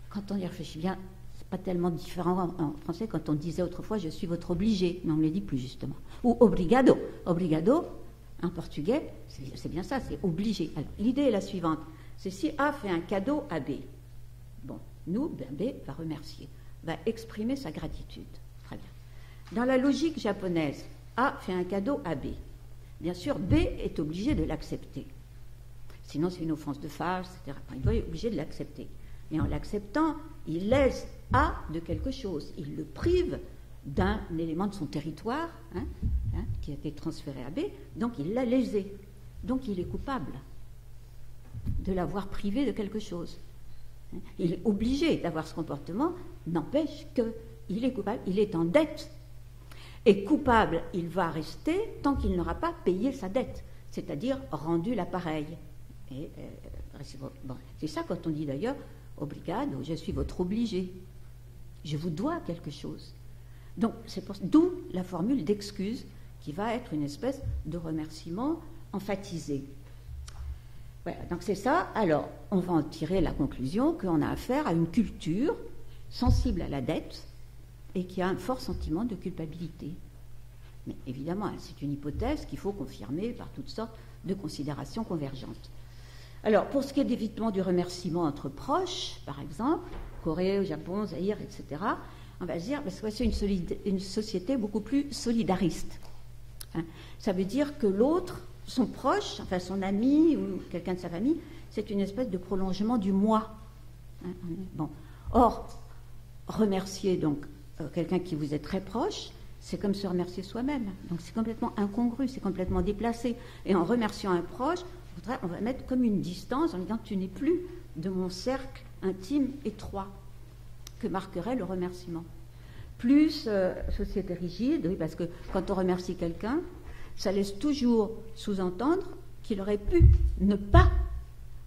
Quand on y réfléchit bien, c'est pas tellement différent en français quand on disait autrefois je suis votre obligé, mais on ne le dit plus justement. Ou obrigado. Obrigado, en portugais, c'est bien ça, c'est obligé. Alors, l'idée est la suivante, c'est si A fait un cadeau à B. Bon, nous, ben B va remercier, va exprimer sa gratitude. Très bien. Dans la logique japonaise, A fait un cadeau à B. Bien sûr, B est obligé de l'accepter. Sinon, c'est une offense de phase, etc. Enfin, il est obligé de l'accepter. Et en l'acceptant, il laisse A de quelque chose. Il le prive d'un élément de son territoire qui a été transféré à B. Donc, il l'a lésé. Donc, il est coupable de l'avoir privé de quelque chose. Il est obligé d'avoir ce comportement, n'empêche qu'il est coupable, il est en dette. Et coupable, il va rester tant qu'il n'aura pas payé sa dette, c'est-à-dire rendu l'appareil. Et, bon, c'est ça quand on dit d'ailleurs obrigado, je suis votre obligé, je vous dois quelque chose. Donc d'où la formule d'excuse qui va être une espèce de remerciement emphatisé. Voilà, donc c'est ça. Alors on va en tirer la conclusion qu'on a affaire à une culture sensible à la dette et qui a un fort sentiment de culpabilité. Mais évidemment, c'est une hypothèse qu'il faut confirmer par toutes sortes de considérations convergentes. Alors, pour ce qui est d'évitement du remerciement entre proches, par exemple, Corée, Japon, Zaïre, etc., on va se dire que c'est une société beaucoup plus solidariste. Ça veut dire que l'autre, son proche, enfin son ami ou quelqu'un de sa famille, c'est une espèce de prolongement du moi. Bon. Or, remercier donc quelqu'un qui vous est très proche, c'est comme se remercier soi-même. Donc c'est complètement incongru, c'est complètement déplacé. Et en remerciant un proche, on va mettre comme une distance en disant tu n'es plus de mon cercle intime étroit que marquerait le remerciement. Plus société rigide, oui, parce que quand on remercie quelqu'un, ça laisse toujours sous-entendre qu'il aurait pu ne pas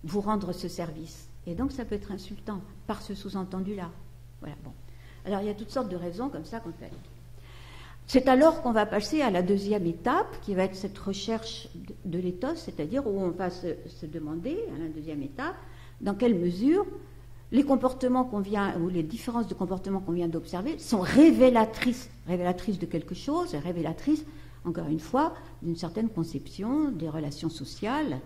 vous rendre ce service. Et donc ça peut être insultant par ce sous-entendu-là. Voilà, bon. Alors il y a toutes sortes de raisons comme ça qu'on fait. C'est alors qu'on va passer à la deuxième étape, qui va être cette recherche de l'éthos, c'est-à-dire où on va se demander, à la deuxième étape, dans quelle mesure les comportements qu'on vient, ou les différences de comportements qu'on vient d'observer, sont révélatrices de quelque chose, révélatrices, encore une fois, d'une certaine conception des relations sociales.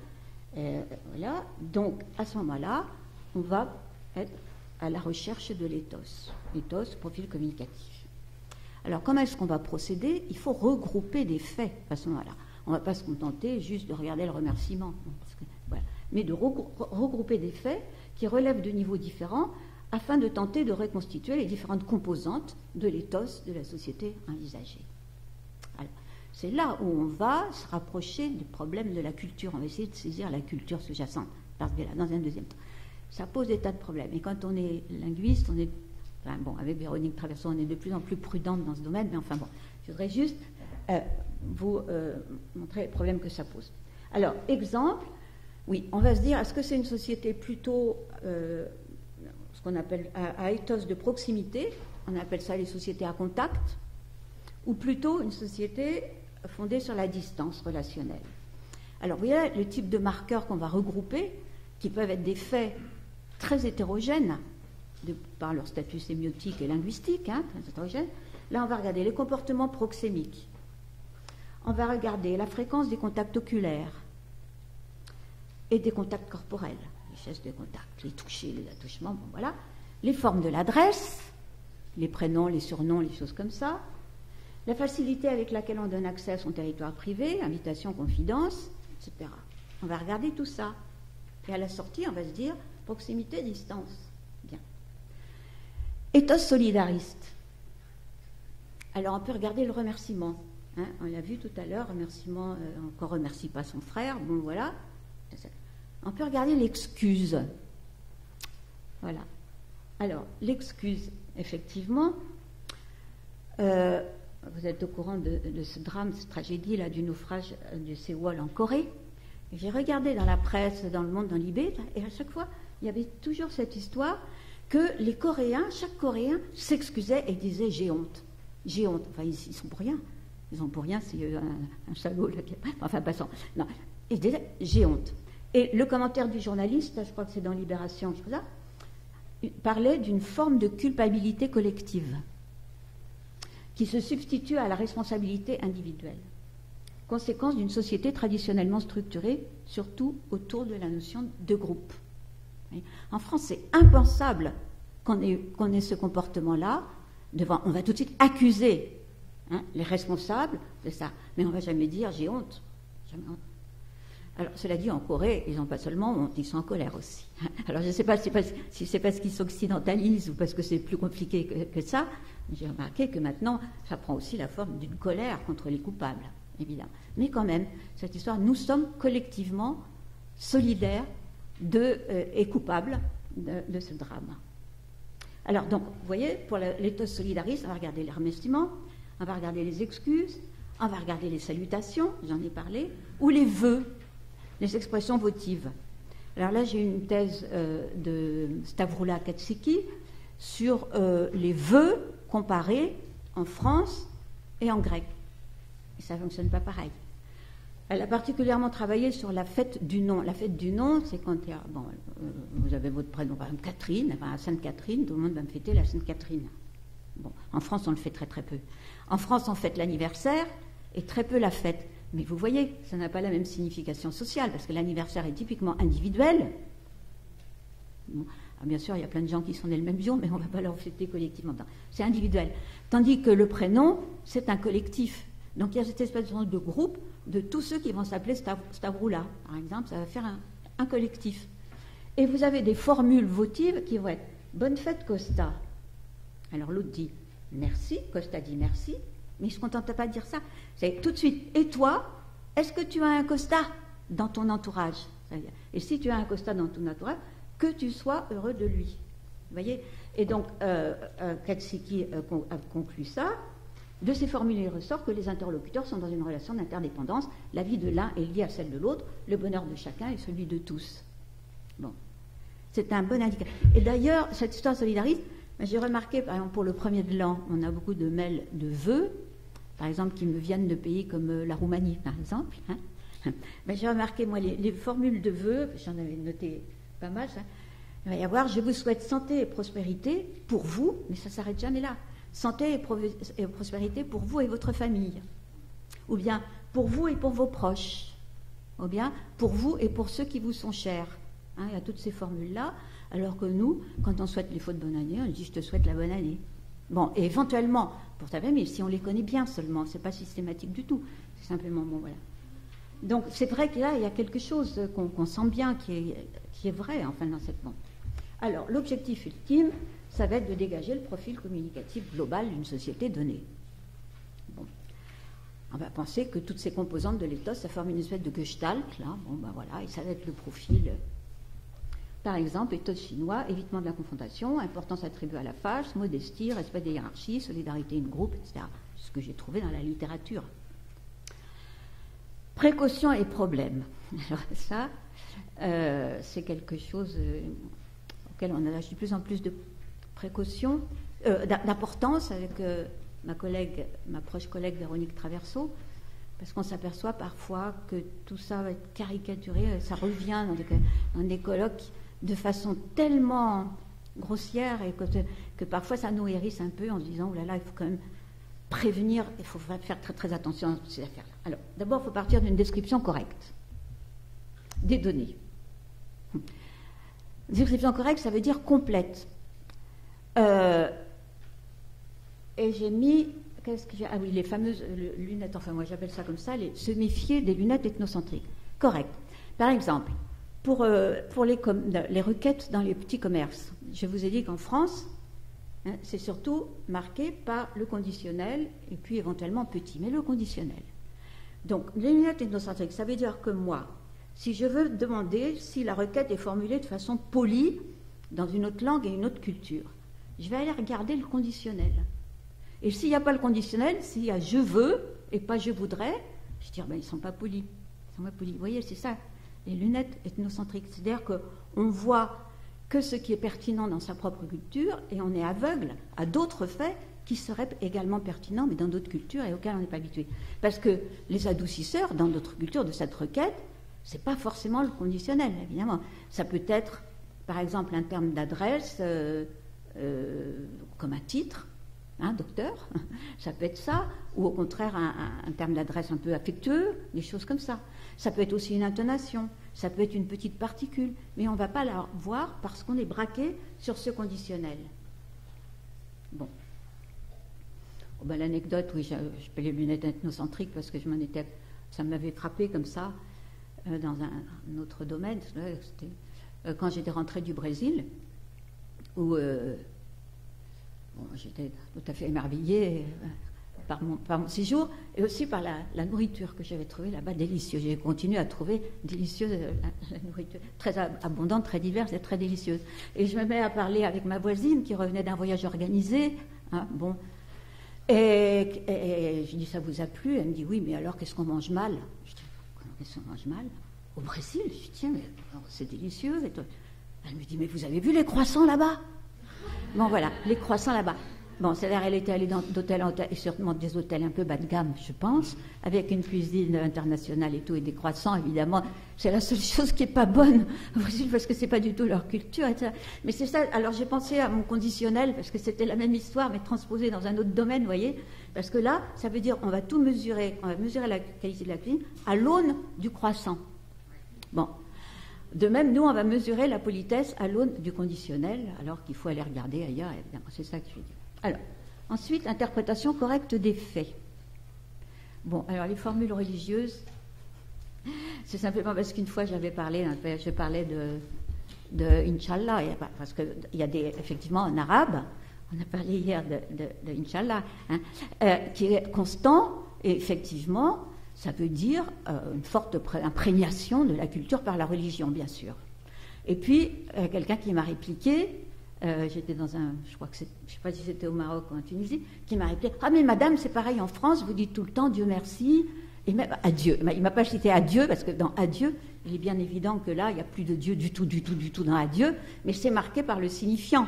Voilà. Donc, à ce moment-là, on va être à la recherche de l'éthos. L'éthos, profil communicatif. Alors, comment est-ce qu'on va procéder? Il faut regrouper des faits à ce moment-là. On ne va pas se contenter juste de regarder le remerciement, voilà. Mais de regrouper des faits qui relèvent de niveaux différents afin de tenter de reconstituer les différentes composantes de l'éthos de la société envisagée. Alors, c'est là où on va se rapprocher du problème de la culture. On va essayer de saisir la culture sous-jacente, dans un deuxième temps. Ça pose des tas de problèmes. Et quand on est linguiste, on est... Enfin, bon, avec Véronique Traverson, on est de plus en plus prudente dans ce domaine, mais enfin bon, je voudrais juste vous montrer les problèmes que ça pose. Alors, exemple, oui, on va se dire, est-ce que c'est une société plutôt, ce qu'on appelle à ethos de proximité, on appelle ça les sociétés à contact, ou plutôt une société fondée sur la distance relationnelle? Alors, vous voyez le type de marqueurs qu'on va regrouper, qui peuvent être des faits très hétérogènes, par leur statut sémiotique et linguistique, très hétérogène. Là, on va regarder les comportements proxémiques. On va regarder la fréquence des contacts oculaires et des contacts corporels, les gestes de contact, les touchés, les attouchements, bon, voilà. Les formes de l'adresse, les prénoms, les surnoms, les choses comme ça. La facilité avec laquelle on donne accès à son territoire privé, invitation, confidence, etc. On va regarder tout ça. Et à la sortie, on va se dire proximité, distance. Bien. Ethos solidariste. Alors, on peut regarder le remerciement. On l'a vu tout à l'heure, remerciement, on ne remercie pas son frère, bon voilà. On peut regarder l'excuse. Voilà. Alors, l'excuse, effectivement, vous êtes au courant de ce drame, cette tragédie là, du naufrage du Sewol en Corée. J'ai regardé dans la presse, dans le Monde, dans Libé, et à chaque fois, il y avait toujours cette histoire que les Coréens, chaque Coréen s'excusait et disait « j'ai honte ». J'ai honte. Enfin, ils sont pour rien. Ils ont pour rien, c'est un salaud. Là, enfin, passons. Non. Ils disaient « j'ai honte ». Et le commentaire du journaliste, je crois que c'est dans Libération, je sais pas, parlait d'une forme de culpabilité collective qui se substitue à la responsabilité individuelle, conséquence d'une société traditionnellement structurée, surtout autour de la notion de groupe. En France, c'est impensable qu'on ait ce comportement-là. On va tout de suite accuser les responsables de ça, mais on ne va jamais dire « j'ai honte ». Jamais honte. Alors, cela dit, en Corée, ils n'ont pas seulement honte, ils sont en colère aussi. Alors, je ne sais pas si c'est parce qu'ils s'occidentalisent ou parce que c'est plus compliqué que ça. J'ai remarqué que maintenant, ça prend aussi la forme d'une colère contre les coupables, évidemment. Mais quand même, cette histoire, nous sommes collectivement solidaires et coupables de ce drame. Alors, donc, vous voyez, pour l'éthos solidariste, on va regarder les remerciements, on va regarder les excuses, on va regarder les salutations, j'en ai parlé, ou les vœux, les expressions votives. Alors là, j'ai une thèse de Stavroula Katsiki sur les vœux comparés en France et en grec. Et ça ne fonctionne pas pareil. Elle a particulièrement travaillé sur la fête du nom. La fête du nom, c'est quand vous avez votre prénom, par exemple Catherine, enfin Sainte-Catherine, tout le monde va me fêter la Sainte-Catherine. Bon, en France, on le fait très très peu. En France, on fête l'anniversaire et très peu la fête. Mais vous voyez, ça n'a pas la même signification sociale, parce que l'anniversaire est typiquement individuel. Bon, bien sûr, il y a plein de gens qui sont nés le même jour, mais on ne va pas leur fêter collectivement. C'est individuel. Tandis que le prénom, c'est un collectif. Donc il y a cette espèce de groupe de tous ceux qui vont s'appeler Stavroula, par exemple, ça va faire un collectif. Et vous avez des formules votives qui vont être « Bonne fête, Costa ». Alors l'autre dit « Merci », Costa dit « Merci », mais il ne se contente pas de dire ça. C'est tout de suite « Et toi, est-ce que tu as un Costa dans ton entourage ?» Et si tu as un Costa dans ton entourage, que tu sois heureux de lui. Vous voyez ? Et donc, Katsiki a conclu ça. De ces formules, il ressort que les interlocuteurs sont dans une relation d'interdépendance. La vie de l'un est liée à celle de l'autre. Le bonheur de chacun est celui de tous. Bon. C'est un bon indicateur. Et d'ailleurs, cette histoire solidariste, j'ai remarqué, par exemple, pour le 1er de l'an, on a beaucoup de mails de vœux, par exemple, qui me viennent de pays comme la Roumanie, par exemple. Mais j'ai remarqué, moi, les formules de vœux, j'en avais noté pas mal, ça. Il va y avoir « Je vous souhaite santé et prospérité pour vous », mais ça ne s'arrête jamais là. Santé et prospérité pour vous et votre famille. Ou bien pour vous et pour vos proches. Ou bien pour vous et pour ceux qui vous sont chers. Il y a toutes ces formules-là. Alors que nous, quand on souhaite les feux de bonne année, on dit « Je te souhaite la bonne année ». Bon, et éventuellement, pour ta famille, si on les connaît bien seulement, ce n'est pas systématique du tout. C'est simplement, bon, voilà. Donc, c'est vrai que là, il y a quelque chose qu'on sent bien qui est vrai, enfin, dans cette bande. Alors, l'objectif ultime, ça va être de dégager le profil communicatif global d'une société donnée. Bon. On va penser que toutes ces composantes de l'éthos, ça forme une espèce de gestalt, là. Bon, ben voilà, et ça va être le profil. Par exemple, éthos chinois, évitement de la confrontation, importance attribuée à la face, modestie, respect des hiérarchies, solidarité in groupe, etc. C'est ce que j'ai trouvé dans la littérature. Précaution et problème. Alors ça, c'est quelque chose auquel on attache de plus en plus de précaution, d'importance avec ma proche collègue Véronique Traverso, parce qu'on s'aperçoit parfois que tout ça va être caricaturé, ça revient dans des colloques de façon tellement grossière et que parfois ça nous hérisse un peu en se disant « Oh là là, il faut quand même prévenir, il faut faire très très attention à ces affaires-là ». Alors, d'abord, il faut partir d'une description correcte des données. Description correcte, ça veut dire complète. Et j'ai mis, ah oui, les fameuses lunettes, enfin moi j'appelle ça comme ça, se méfier des lunettes ethnocentriques. Correct. Par exemple, pour les requêtes dans les petits commerces, je vous ai dit qu'en France, c'est surtout marqué par le conditionnel et puis éventuellement petit, mais le conditionnel. Donc, les lunettes ethnocentriques, ça veut dire que moi, si je veux demander si la requête est formulée de façon polie dans une autre langue et une autre culture, je vais aller regarder le conditionnel. Et s'il n'y a pas le conditionnel, s'il y a je veux et pas je voudrais, je dis, ben, ils ne sont pas polis. Ils sont pas polis. Vous voyez, c'est ça, les lunettes ethnocentriques. C'est-à-dire qu'on voit que ce qui est pertinent dans sa propre culture et on est aveugle à d'autres faits qui seraient également pertinents, mais dans d'autres cultures et auxquels on n'est pas habitué. Parce que les adoucisseurs, dans d'autres cultures, de cette requête, ce n'est pas forcément le conditionnel, évidemment. Ça peut être, par exemple, un terme d'adresse, comme un titre, docteur, ça peut être ça, ou au contraire un terme d'adresse un peu affectueux, des choses comme ça. Ça peut être aussi une intonation, ça peut être une petite particule, mais on ne va pas la voir parce qu'on est braqué sur ce conditionnel. Bon. Oh ben, l'anecdote, oui, je fais les lunettes ethnocentriques parce que ça m'avait frappé comme ça dans un autre domaine. C'était quand j'étais rentrée du Brésil, où j'étais tout à fait émerveillée par mon séjour et aussi par la nourriture que j'avais trouvée là-bas délicieuse. J'ai continué à trouver délicieuse la nourriture, très abondante, très diverse et très délicieuse. Et je me mets à parler avec ma voisine qui revenait d'un voyage organisé. Bon. Et je dis, ça vous a plu? Elle me dit, oui, mais alors qu'est-ce qu'on mange mal? Je dis, qu'est-ce qu'on mange mal? Au Brésil? Je dis, tiens, mais c'est délicieux. Elle me dit, mais vous avez vu les croissants là-bas? Bon, voilà, les croissants là-bas. Bon, c'est-à-dire, elle était allée d'hôtel en hôtel, et sûrement des hôtels un peu bas de gamme, je pense, avec une cuisine internationale et tout, et des croissants, évidemment. C'est la seule chose qui n'est pas bonne au Brésil, parce que ce n'est pas du tout leur culture, etc. Mais c'est ça, alors j'ai pensé à mon conditionnel, parce que c'était la même histoire, mais transposée dans un autre domaine, vous voyez. Parce que là, ça veut dire, on va tout mesurer, on va mesurer la qualité de la cuisine à l'aune du croissant. Bon. De même, nous, on va mesurer la politesse à l'aune du conditionnel, alors qu'il faut aller regarder ailleurs, évidemment. C'est ça que je veux dire. Alors, ensuite, interprétation correcte des faits. Bon, alors les formules religieuses, c'est simplement parce qu'une fois, je parlais de Inch'Allah, parce qu'il y a effectivement en arabe, on a parlé hier de Inch'Allah, qui est constant, et effectivement, ça veut dire une forte imprégnation de la culture par la religion, bien sûr. Et puis, quelqu'un qui m'a répliqué, j'étais dans je sais pas si c'était au Maroc ou en Tunisie, qui m'a répliqué, ah mais madame, c'est pareil en France, vous dites tout le temps Dieu merci, et même adieu. Il ne m'a pas cité adieu, parce que dans adieu, il est bien évident que là, il n'y a plus de Dieu du tout dans adieu, mais c'est marqué par le signifiant,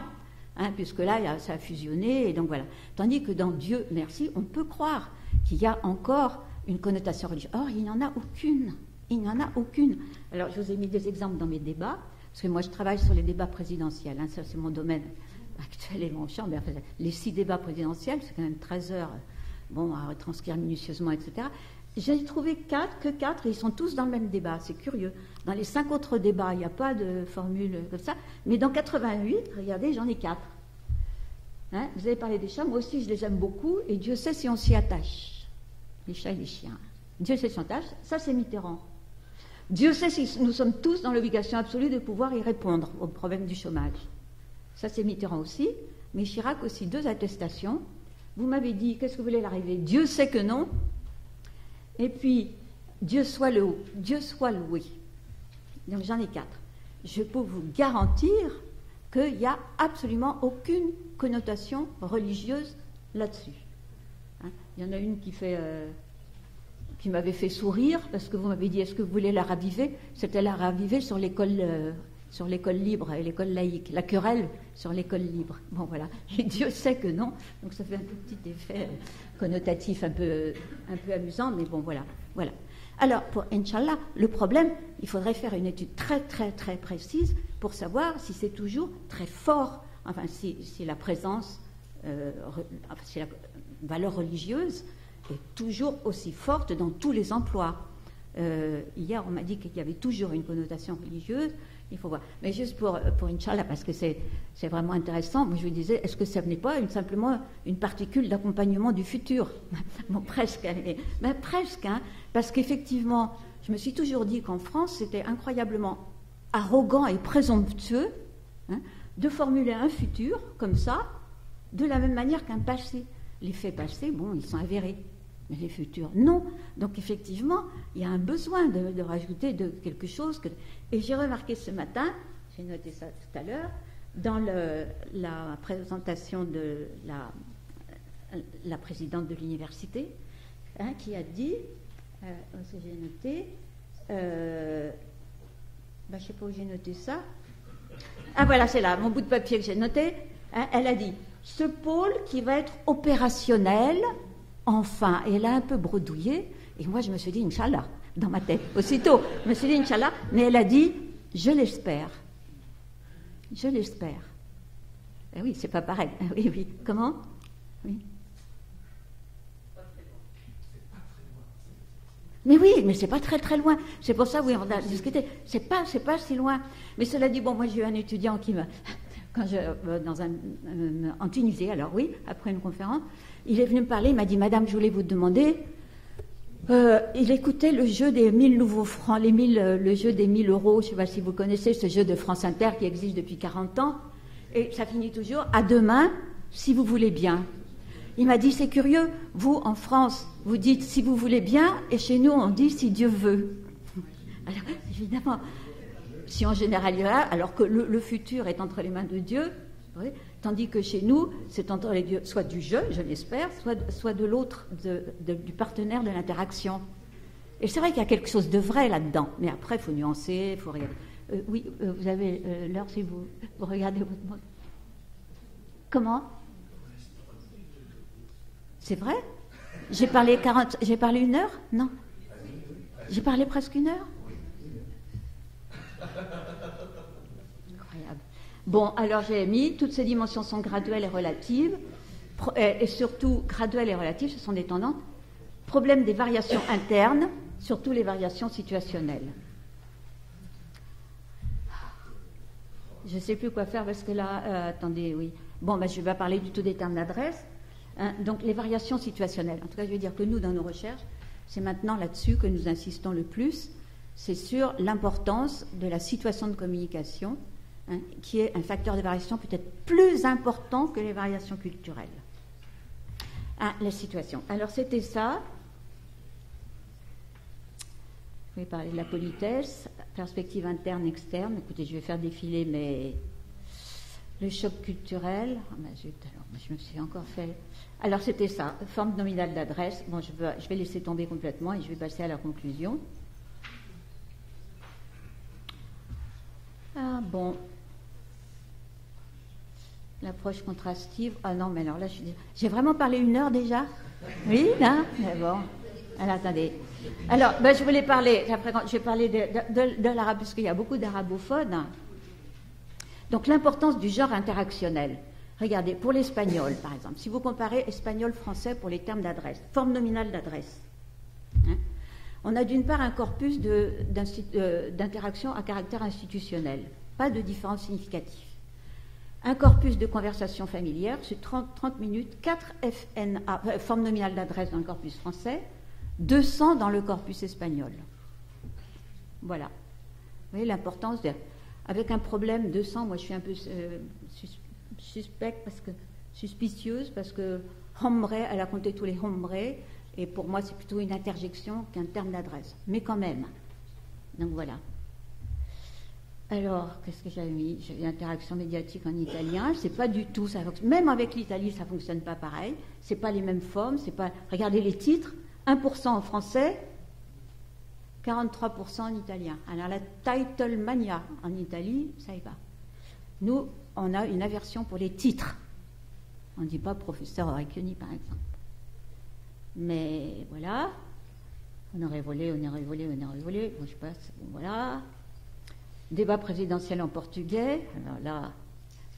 puisque là, ça a fusionné, et donc voilà. Tandis que dans Dieu merci, on peut croire qu'il y a encore une connotation religieuse. Or, il n'y en a aucune. Il n'y en a aucune. Alors, je vous ai mis des exemples dans mes débats, parce que moi, je travaille sur les débats présidentiels. Ça, c'est mon domaine actuel et mon champ. Les 6 débats présidentiels, c'est quand même 13 heures à retranscrire minutieusement, etc. J'ai trouvé que 4, et ils sont tous dans le même débat. C'est curieux. Dans les 5 autres débats, il n'y a pas de formule comme ça. Mais dans 88, regardez, j'en ai 4. Vous avez parlé des chats. Moi aussi, je les aime beaucoup. Et Dieu sait si on s'y attache. Les chats et les chiens. Dieu sait si on s'y attache. Ça, c'est Mitterrand. Dieu sait si nous sommes tous dans l'obligation absolue de pouvoir y répondre au problème du chômage. Ça, c'est Mitterrand aussi. Mais Chirac aussi, 2 attestations. Vous m'avez dit, qu'est-ce que vous voulez l'arrivée? Dieu sait que non. Et puis, Dieu soit loué. Donc, j'en ai 4. Je peux vous garantir qu'il n'y a absolument aucune connotation religieuse là-dessus. Il y en a une qui m'avait fait sourire, parce que vous m'avez dit, est-ce que vous voulez la raviver? C'était la raviver sur l'école libre et l'école laïque, la querelle sur l'école libre. Bon, voilà. Et Dieu sait que non, donc ça fait un tout petit effet connotatif un peu amusant, mais bon, voilà. Alors, pour Inch'Allah, le problème, il faudrait faire une étude très, très, très précise pour savoir si c'est toujours très fort, enfin, si la présence, si la valeur religieuse est toujours aussi forte dans tous les emplois. Hier, on m'a dit qu'il y avait toujours une connotation religieuse. Il faut voir. Mais juste pour Inch'Allah, parce que c'est vraiment intéressant, moi je vous disais, est-ce que ça n'est pas simplement une particule d'accompagnement du futur? Bon, presque, mais presque, parce qu'effectivement, je me suis toujours dit qu'en France, c'était incroyablement arrogant et présomptueux de formuler un futur comme ça, de la même manière qu'un passé. Les faits passés, bon, ils sont avérés. Mais les futurs, non. Donc effectivement, il y a un besoin de rajouter quelque chose. Et j'ai remarqué ce matin, j'ai noté ça tout à l'heure, dans la présentation de la présidente de l'université, qui a dit, où est-ce que j'ai noté, je ne sais pas où j'ai noté ça. Ah voilà, c'est là, mon bout de papier que j'ai noté. Elle a dit, ce pôle qui va être opérationnel, enfin, et elle a un peu bredouillé, et moi je me suis dit, Inch'Allah, dans ma tête, aussitôt, je me suis dit, Inch'Allah, mais elle a dit, je l'espère. Je l'espère. Eh oui, c'est pas pareil. Oui, oui. Comment? Oui. Mais oui, mais c'est pas très très loin. C'est pour ça, oui, on a discuté. C'est pas si loin. Mais cela dit, bon, moi j'ai eu un étudiant qui m'a, en Tunisie, alors oui, après une conférence, il est venu me parler, il m'a dit, Madame, je voulais vous demander, il écoutait le jeu des 1000 nouveaux francs, le jeu des 1000 euros, je ne sais pas si vous connaissez ce jeu de France Inter qui existe depuis 40 ans, et ça finit toujours, à demain, si vous voulez bien. Il m'a dit, c'est curieux, vous, en France, vous dites si vous voulez bien, et chez nous, on dit si Dieu veut. Alors, évidemment, si on généralise, alors que le futur est entre les mains de Dieu, oui, tandis que chez nous, c'est entre les dieux, soit du jeu, je l'espère, soit de l'autre, du partenaire de l'interaction. Et c'est vrai qu'il y a quelque chose de vrai là-dedans, mais après, il faut nuancer, il faut regarder. Oui, vous avez l'heure si vous regardez votre montre. Comment? C'est vrai? J'ai parlé 1 heure? Non. J'ai parlé presque 1 heure? Incroyable. Bon, alors j'ai mis, toutes ces dimensions sont graduelles et relatives, et surtout graduelles et relatives, ce sont des tendances. Problème des variations internes, surtout les variations situationnelles. Je ne sais plus quoi faire parce que là, attendez, oui. Bon, je vais parler du tout des termes d'adresse. Donc les variations situationnelles. En tout cas, je veux dire que nous, dans nos recherches, c'est maintenant là-dessus que nous insistons le plus. C'est sur l'importance de la situation de communication, qui est un facteur de variation peut-être plus important que les variations culturelles. La situation. Alors c'était ça. Je vais parler de la politesse, perspective interne, externe. Écoutez, je vais faire défiler le choc culturel. Zut, alors, je me suis encore fait. Alors c'était ça, forme nominale d'adresse. Bon, je vais laisser tomber complètement et je vais passer à la conclusion. Ah bon. L'approche contrastive. Ah non, mais alors là, j'ai vraiment parlé 1 heure déjà. Oui, là. Mais bon. Alors attendez. Alors, je voulais parler. Je vais parler de l'arabe puisqu'il y a beaucoup d'arabophones. Donc l'importance du genre interactionnel. Regardez, pour l'espagnol, par exemple, si vous comparez espagnol-français pour les termes d'adresse, forme nominale d'adresse, on a d'une part un corpus d'interaction à caractère institutionnel, pas de différence significative. Un corpus de conversation familière sur 30 minutes, 4 FNA, forme nominale d'adresse dans le corpus français, 200 dans le corpus espagnol. Voilà. Vous voyez l'importance avec un problème 200, moi je suis un peu suspicieuse parce que hombre, elle a compté tous les hombre, et pour moi c'est plutôt une interjection qu'un terme d'adresse. Mais quand même. Donc voilà. Alors, qu'est-ce que j'avais mis? J'avais interaction médiatique en italien, c'est pas du tout ça. Même avec l'Italie, ça fonctionne pas pareil. C'est pas les mêmes formes, c'est pas. Regardez les titres, 1% en français, 43% en italien. Alors la title mania en Italie, ça y va. Nous, on a une aversion pour les titres. On ne dit pas professeur Orecchioni, par exemple. Mais voilà, on aurait volé. Bon, je passe, bon, voilà. Débat présidentiel en portugais. Alors là,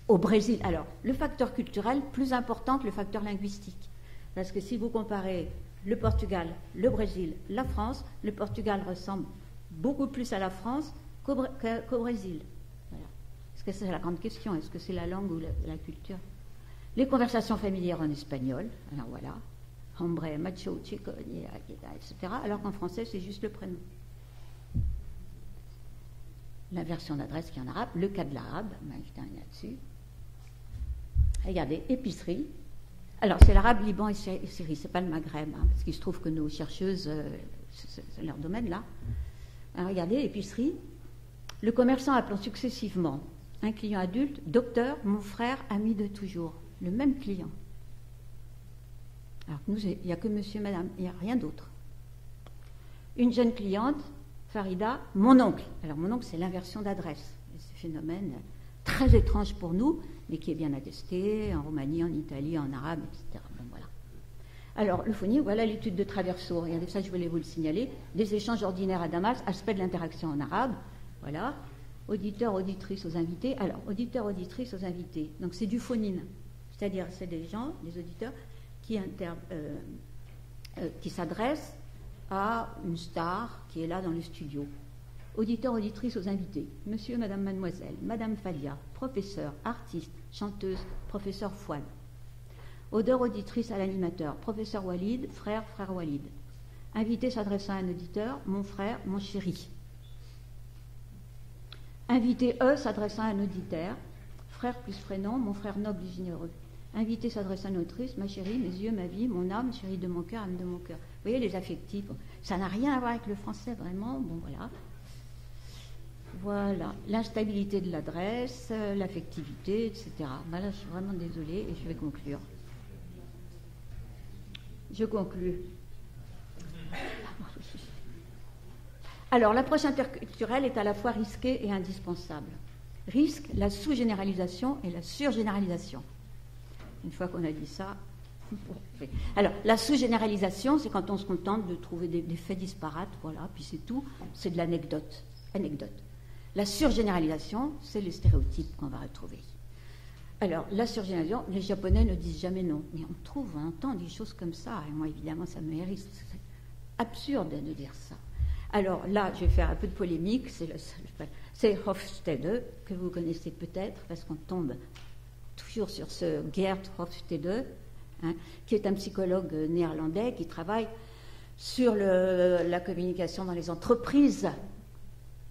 au Brésil. Alors, le facteur culturel plus important que le facteur linguistique. Parce que si vous comparez le Portugal, le Brésil, la France, le Portugal ressemble beaucoup plus à la France qu'au Brésil. Voilà. Est-ce que c'est la grande question? Est-ce que c'est la langue ou la culture? Les conversations familières en espagnol, alors voilà, hombre, macho, chico, etc. Alors qu'en français, c'est juste le prénom. La version d'adresse qui est en arabe, le cas de l'arabe, je termine là-dessus. Regardez, épicerie. Alors, c'est l'arabe, Liban et Syrie, c'est pas le Maghreb, parce qu'il se trouve que nos chercheuses, c'est leur domaine là. Alors, regardez, épicerie. Le commerçant appelant successivement un client adulte, docteur, mon frère, ami de toujours. Le même client. Alors que nous, il n'y a que monsieur, madame, il n'y a rien d'autre. Une jeune cliente, Farida, mon oncle. Alors mon oncle, c'est l'inversion d'adresse. Ce phénomène très étrange pour nous, mais qui est bien attesté en Roumanie, en Italie, en arabe, etc. Bon, voilà. Alors, le phonique, voilà l'étude de Traverso. Regardez ça, je voulais vous le signaler. Des échanges ordinaires à Damas, aspect de l'interaction en arabe. Voilà. Auditeurs, auditrices aux invités. Alors, auditeurs, auditrices aux invités. Donc, c'est du phonine. C'est-à-dire, c'est des gens, des auditeurs, qui s'adressent à une star qui est là dans le studio. Auditeurs, auditrices aux invités. Monsieur, madame, mademoiselle, madame Fadia, professeur, artiste, chanteuse, professeur Fouad. Odeur, auditrice à l'animateur. Professeur Walid, frère, frère Walid. Invité s'adressant à un auditeur, mon frère, mon chéri. Invité s'adressant à un auditeur, frère plus prénom, mon frère noble et généreux. Invité s'adressant à une autrice, ma chérie, mes yeux, ma vie, mon âme, chérie de mon cœur, âme de mon cœur. Vous voyez les affectifs, ça n'a rien à voir avec le français vraiment, bon voilà. Voilà, l'instabilité de l'adresse, l'affectivité, etc. Ben là, je suis vraiment désolée et je vais conclure. Je conclus. Alors, l'approche interculturelle est à la fois risquée et indispensable. Risque, la sous-généralisation et la surgénéralisation. Une fois qu'on a dit ça... Alors, la sous-généralisation, c'est quand on se contente de trouver des faits disparates, voilà, puis c'est tout, c'est de l'anecdote. La surgénéralisation, c'est les stéréotypes qu'on va retrouver. Alors, la surgénéralisation, les Japonais ne disent jamais non, mais on entend des choses comme ça, et moi, évidemment, ça me hérisse. C'est absurde de dire ça. Alors là, je vais faire un peu de polémique, c'est Hofstede, que vous connaissez peut-être, parce qu'on tombe toujours sur ce Gerd Hofstede, qui est un psychologue néerlandais qui travaille sur la communication dans les entreprises.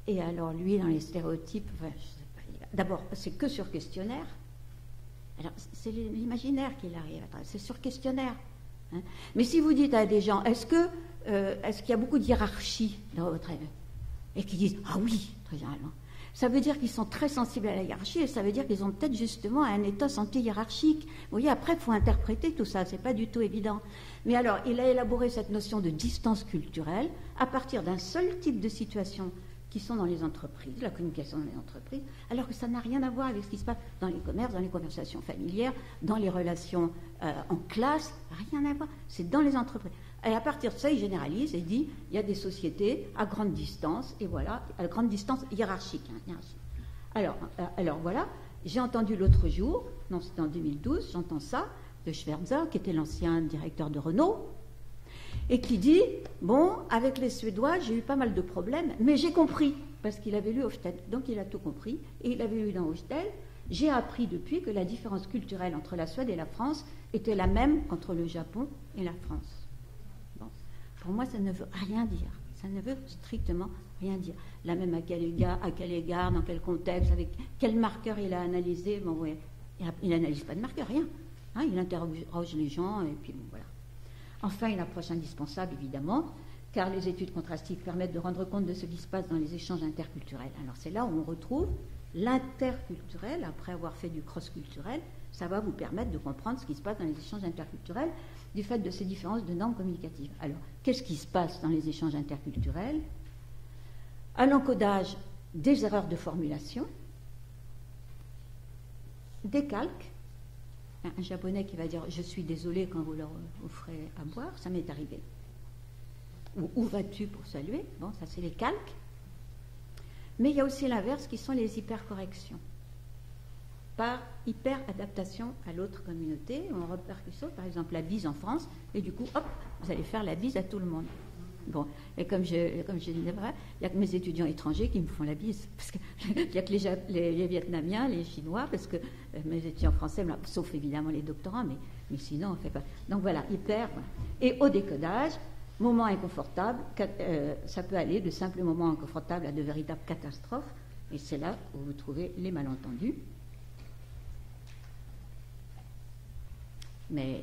Et alors lui, dans les stéréotypes, enfin, je sais pas, d'abord, c'est que sur questionnaire. Alors, c'est l'imaginaire qui arrive, c'est sur questionnaire. Mais si vous dites à des gens, est-ce qu'il y a beaucoup de hiérarchie dans votre élève? Et qu'ils disent, ah oui, très généralement. Ça veut dire qu'ils sont très sensibles à la hiérarchie et ça veut dire qu'ils ont peut-être justement un éthos anti-hiérarchique. Vous voyez, après, il faut interpréter tout ça, c'est pas du tout évident. Mais alors, il a élaboré cette notion de distance culturelle à partir d'un seul type de situation qui sont dans les entreprises, la communication dans les entreprises, alors que ça n'a rien à voir avec ce qui se passe dans les commerces, dans les conversations familières, dans les relations en classe, rien à voir, c'est dans les entreprises. Et à partir de ça, il généralise et dit, il y a des sociétés à grande distance, et voilà, à grande distance hiérarchique. Alors voilà, j'ai entendu l'autre jour, non c'était en 2012, j'entends ça, de Schwerzer, qui était l'ancien directeur de Renault, et qui dit, bon, avec les Suédois, j'ai eu pas mal de problèmes, mais j'ai compris, parce qu'il avait lu Hofstede, donc il a tout compris, et il avait lu dans Hofstede, j'ai appris depuis que la différence culturelle entre la Suède et la France était la même qu'entre le Japon et la France. Bon. Pour moi, ça ne veut rien dire, ça ne veut strictement rien dire. Là même à quel égard, dans quel contexte, avec quel marqueur il a analysé, bon, ouais, il n'analyse pas de marqueur, rien. Il interroge les gens, et puis bon, voilà. Enfin, une approche indispensable, évidemment, car les études contrastives permettent de rendre compte de ce qui se passe dans les échanges interculturels. Alors, c'est là où on retrouve l'interculturel, après avoir fait du cross-culturel, ça va vous permettre de comprendre ce qui se passe dans les échanges interculturels du fait de ces différences de normes communicatives. Alors, qu'est-ce qui se passe dans les échanges interculturels? À l'encodage, des erreurs de formulation, des calques. Un Japonais qui va dire « je suis désolé quand vous leur offrez à boire », ça m'est arrivé. Ou « où vas-tu pour saluer ?» Bon, ça c'est les calques. Mais il y a aussi l'inverse qui sont les hypercorrections. Par hyper-adaptation à l'autre communauté, on répercussion, par exemple la bise en France, et du coup, hop, vous allez faire la bise à tout le monde. Bon, et comme je disais, il y a que mes étudiants étrangers qui me font la bise, parce qu'il n'y a que les Vietnamiens, les Chinois, parce que mes étudiants français, sauf évidemment les doctorants, mais sinon on ne fait pas. Donc voilà, hyper. Voilà. Et au décodage, moment inconfortable, ça peut aller de simples moments inconfortables à de véritables catastrophes, et c'est là où vous trouvez les malentendus. Mais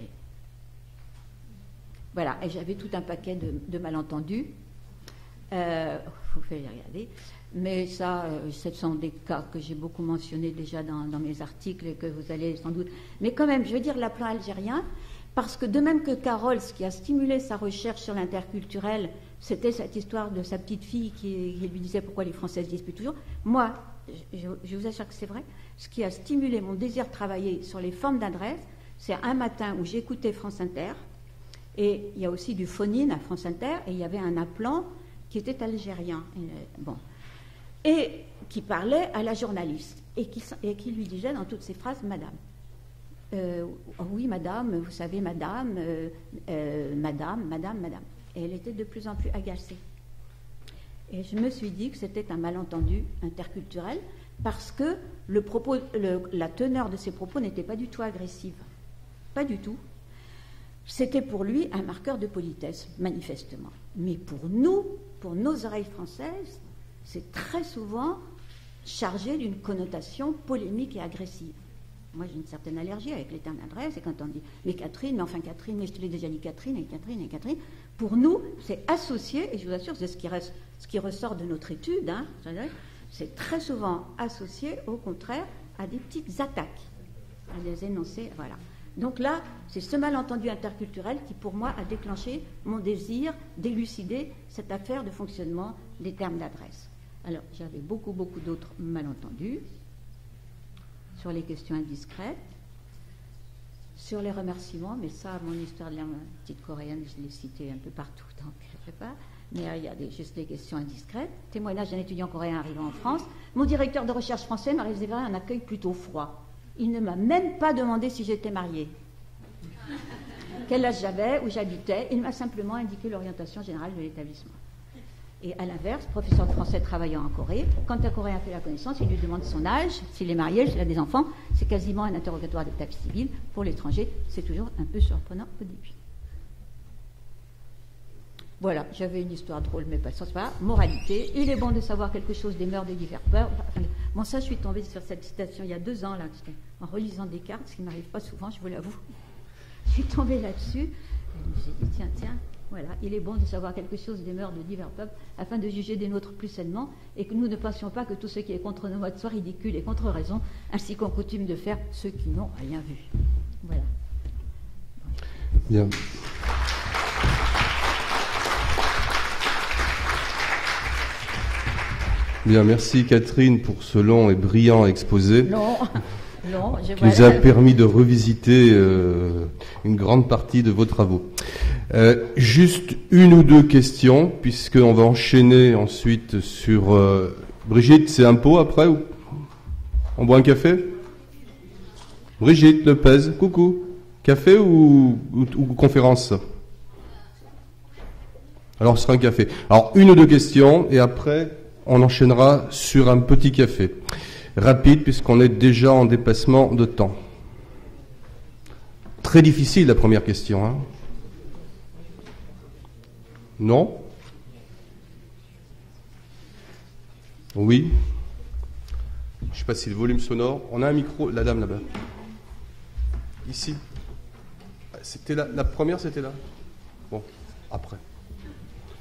voilà, et j'avais tout un paquet de malentendus. Vous pouvez les regarder. Mais ça, ce sont des cas que j'ai beaucoup mentionnés déjà dans mes articles et que vous allez sans doute... Mais quand même, je veux dire, le plan algérien, Parce que de même que Carole, ce qui a stimulé sa recherche sur l'interculturel, c'était cette histoire de sa petite fille qui lui disait pourquoi les Françaises disputent toujours. Moi, je vous assure que c'est vrai, ce qui a stimulé mon désir de travailler sur les formes d'adresse, c'est un matin où j'écoutais France Inter, et il y a aussi du phonine à France Inter, et il y avait un appelant qui était algérien, et qui parlait à la journaliste, et qui lui disait dans toutes ses phrases « Madame ». Oh oui, madame, vous savez, madame. Et elle était de plus en plus agacée. Et je me suis dit que c'était un malentendu interculturel parce que la teneur de ses propos n'était pas du tout agressive. Pas du tout. C'était pour lui un marqueur de politesse, manifestement. Mais pour nous, pour nos oreilles françaises, c'est très souvent chargé d'une connotation polémique et agressive. Moi, j'ai une certaine allergie avec les termes d'adresse, et quand on dit « mais Catherine, mais enfin Catherine, mais je te l'ai déjà dit Catherine, et Catherine, et Catherine », pour nous, c'est associé, et je vous assure, c'est ce qui ressort de notre étude, hein, c'est très souvent associé, au contraire, à des petites attaques, à des énoncés, voilà. Donc là, c'est ce malentendu interculturel qui, pour moi, a déclenché mon désir d'élucider cette affaire de fonctionnement des termes d'adresse. Alors, j'avais beaucoup d'autres malentendus sur les questions indiscrètes, sur les remerciements, mais ça, mon histoire de la petite coréenne, je l'ai citée un peu partout, donc je ne sais pas. Mais il y a juste des questions indiscrètes. Témoignage d'un étudiant coréen arrivant en France. Mon directeur de recherche français m'a réservé un accueil plutôt froid. Il ne m'a même pas demandé si j'étais mariée, quel âge j'avais, où j'habitais. Il m'a simplement indiqué l'orientation générale de l'établissement. Et à l'inverse, professeur de français travaillant en Corée, quand un Coréen fait la connaissance, il lui demande son âge, s'il est marié, s'il a des enfants. C'est quasiment un interrogatoire d'état civil. Pour l'étranger, c'est toujours un peu surprenant au début. Voilà, j'avais une histoire drôle, mais pas ça, c'est pas. Moralité, il est bon de savoir quelque chose des mœurs des divers peuples. Bon, ça, je suis tombée sur cette citation il y a 2 ans, là, en relisant Descartes, ce qui ne m'arrive pas souvent, je vous l'avoue. Je suis tombée là-dessus, et je me suis dit, tiens, voilà, il est bon de savoir quelque chose des mœurs de divers peuples, afin de juger des nôtres plus sainement, et que nous ne pensions pas que tout ce qui est contre nos modes soit ridicule et contre raison, ainsi qu'on coutume de faire ceux qui n'ont rien vu. Voilà. Bien. Bien, merci Catherine pour ce long et brillant exposé. Non, qui nous a permis de revisiter une grande partie de vos travaux. Juste une ou deux questions, puisqu'on va enchaîner ensuite sur... Brigitte, c'est un pot après ou on boit un café? Brigitte Lepez, coucou. Café ou conférence? Alors, ce sera un café. Alors, une ou deux questions, et après, on enchaînera sur un petit café. Rapide, puisqu'on est déjà en dépassement de temps. Très difficile, la première question. Hein? Non? Oui? Je ne sais pas si le volume sonore... On a un micro, la dame là-bas. Ici. C'était la première, c'était là? Bon, après.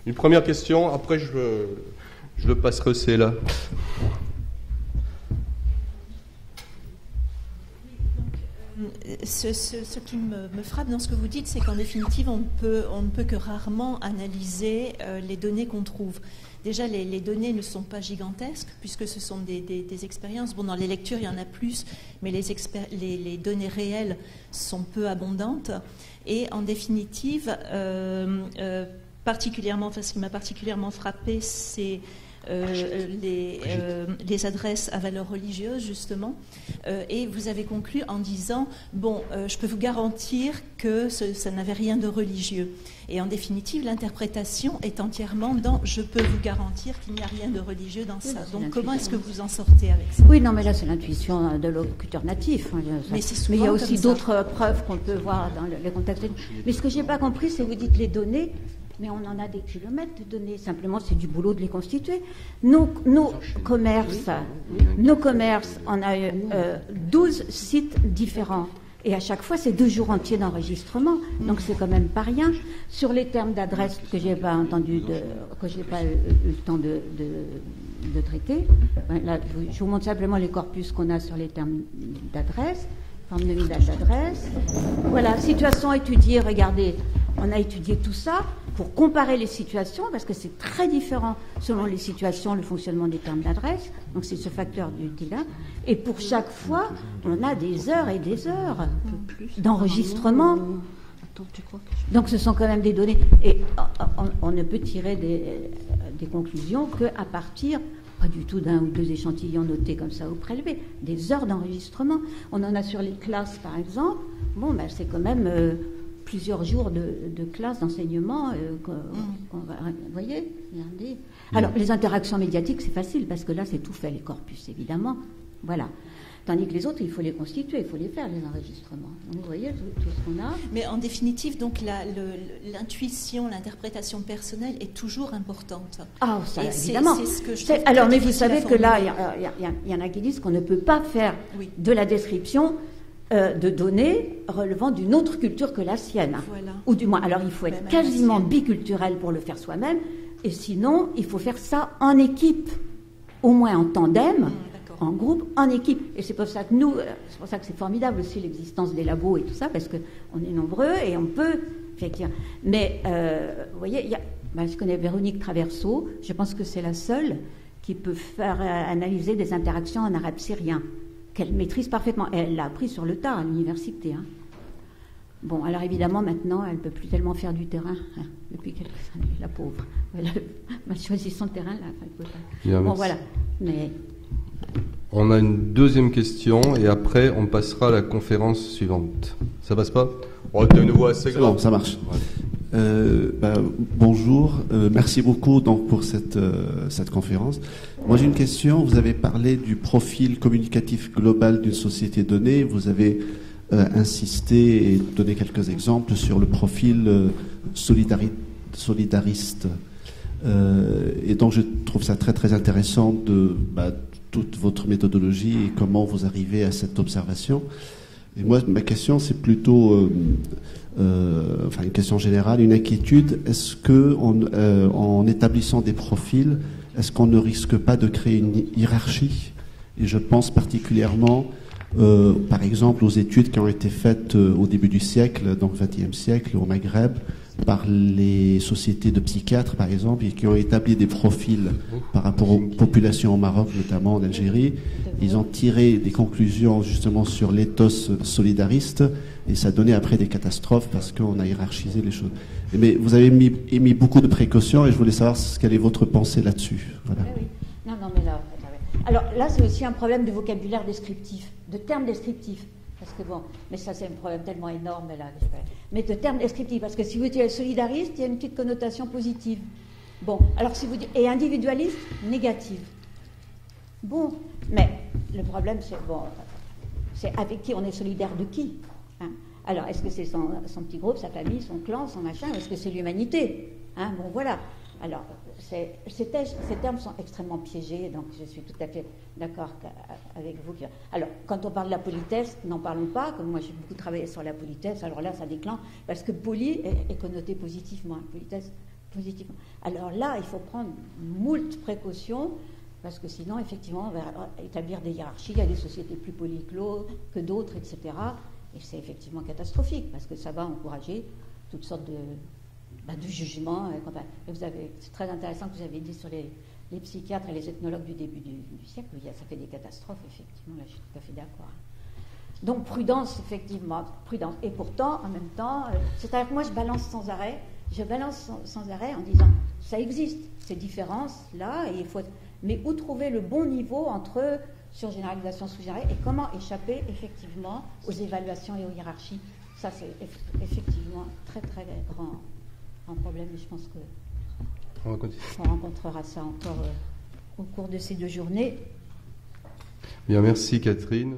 Une première question, après je le passerai, c'est là. Ce qui me frappe dans ce que vous dites, c'est qu'en définitive, on ne peut que rarement analyser les données qu'on trouve. Déjà, les données ne sont pas gigantesques, puisque ce sont des expériences. Bon, dans les lectures, il y en a plus, mais les données réelles sont peu abondantes. Et en définitive, particulièrement, ce qui m'a particulièrement frappé, c'est les adresses à valeur religieuse, justement, et vous avez conclu en disant je peux vous garantir que ça n'avait rien de religieux, et en définitive l'interprétation est entièrement dans je peux vous garantir qu'il n'y a rien de religieux dans ça. Donc comment est-ce que vous en sortez avec ça? Oui, non, mais là c'est l'intuition de locuteur natif, mais il y a aussi d'autres preuves qu'on peut voir dans les contextes. Mais ce que j'ai pas compris, c'est que vous dites les données, mais on en a des kilomètres de données. Simplement, c'est du boulot de les constituer. Nos commerces, on a 12 sites différents. Et à chaque fois, c'est 2 jours entiers d'enregistrement. Donc, c'est quand même pas rien. Sur les termes d'adresse que j'ai pas entendu, que j'ai pas eu le temps de traiter, là, je vous montre simplement les corpus qu'on a sur les termes d'adresse. forme nominale d'adresse. Voilà, situation étudiée, regardez, on a étudié tout ça pour comparer les situations, parce que c'est très différent selon les situations, le fonctionnement des termes d'adresse, donc c'est ce facteur du T1, et pour chaque fois, on a des heures et des heures d'enregistrement. Donc ce sont quand même des données, et on ne peut tirer des conclusions qu'à partir, pas du tout d'un ou deux échantillons notés comme ça ou prélevés, des heures d'enregistrement. On en a sur les classes par exemple, bon ben c'est quand même plusieurs jours de classe, d'enseignement, vous voyez, regardez. Alors les interactions médiatiques c'est facile parce que là c'est tout fait, les corpus évidemment, voilà. Tandis que les autres, il faut les constituer, il faut les faire, les enregistrements. Donc, vous voyez tout ce qu'on a. Mais en définitive, donc l'intuition, l'interprétation personnelle est toujours importante. Ah, ça, évidemment. C'est ce que je trouve alors, mais vous savez que là, il y en a qui disent qu'on ne peut pas faire de la description de données relevant d'une autre culture que la sienne. Voilà. Ou du moins, alors il faut être quasiment biculturel pour le faire soi-même, et sinon, il faut faire ça en équipe, au moins en tandem. En groupe, en équipe. Et c'est pour ça que nous, c'est pour ça que c'est formidable aussi l'existence des labos et tout ça, parce qu'on est nombreux et on peut, effectivement. Mais, vous voyez, je connais Véronique Traverso, je pense que c'est la seule qui peut faire analyser des interactions en arabe syrien, qu'elle maîtrise parfaitement. Et elle l'a appris sur le tas à l'université. Hein. Bon, alors évidemment, maintenant, elle ne peut plus tellement faire du terrain, depuis quelques années, la pauvre. Elle a choisi son terrain, là. Bien, bon, voilà. Mais... On a une deuxième question et après on passera à la conférence suivante. Ça passe pas? Oh, t'as une voix assez grave. Bon, ça marche. Ouais. Bonjour, merci beaucoup donc pour cette conférence. Moi j'ai une question. Vous avez parlé du profil communicatif global d'une société donnée. Vous avez insisté et donné quelques exemples sur le profil solidariste. Et donc je trouve ça très très intéressant de toute votre méthodologie et comment vous arrivez à cette observation. Et moi, ma question, c'est plutôt, une question générale, une inquiétude. Est-ce que, en établissant des profils, est-ce qu'on ne risque pas de créer une hiérarchie? Et je pense particulièrement, par exemple, aux études qui ont été faites au début du siècle, donc XXe siècle, au Maghreb, par les sociétés de psychiatres, par exemple, et qui ont établi des profils par rapport aux populations au Maroc, notamment en Algérie. Ils ont tiré des conclusions justement sur l'éthos solidariste, et ça donnait après des catastrophes parce qu'on a hiérarchisé les choses. Mais vous avez émis beaucoup de précautions, et je voulais savoir quelle est votre pensée là-dessus. Voilà. Oui. Non, mais là... Alors là, c'est aussi un problème de vocabulaire descriptif, de termes descriptifs. Parce que bon, mais ça c'est un problème tellement énorme là. Mais de termes descriptifs, parce que si vous dites solidariste, il y a une petite connotation positive. Bon, alors si vous dites et individualiste, négative. Bon, mais le problème c'est avec qui on est solidaire de qui, hein? Alors est-ce que c'est son petit groupe, sa famille, son clan, son machin, ou est-ce que c'est l'humanité, hein? Bon voilà. Alors, ces termes sont extrêmement piégés, donc je suis tout à fait d'accord avec vous. Alors, quand on parle de la politesse, n'en parlons pas, comme moi j'ai beaucoup travaillé sur la politesse, alors là ça déclenche, parce que poli est connoté positivement, politesse positivement. Alors là, il faut prendre moult précautions, parce que sinon, effectivement, on va établir des hiérarchies, il y a des sociétés plus polies que d'autres, etc. Et c'est effectivement catastrophique, parce que ça va encourager toutes sortes de jugement. C'est très intéressant que vous avez dit sur les psychiatres et les ethnologues du début du siècle. Ça fait des catastrophes, effectivement, là je suis tout à fait d'accord. Donc prudence, effectivement, prudence. Et pourtant, en même temps, c'est-à-dire que moi je balance sans arrêt en disant, ça existe, ces différences-là, et il faut... mais où trouver le bon niveau entre surgénéralisation, sous-généralisation, et comment échapper, effectivement, aux évaluations et aux hiérarchies. Ça, c'est effectivement très, très grand problème, et je pense qu'on rencontrera ça encore au cours de ces 2 journées. Bien, merci Catherine.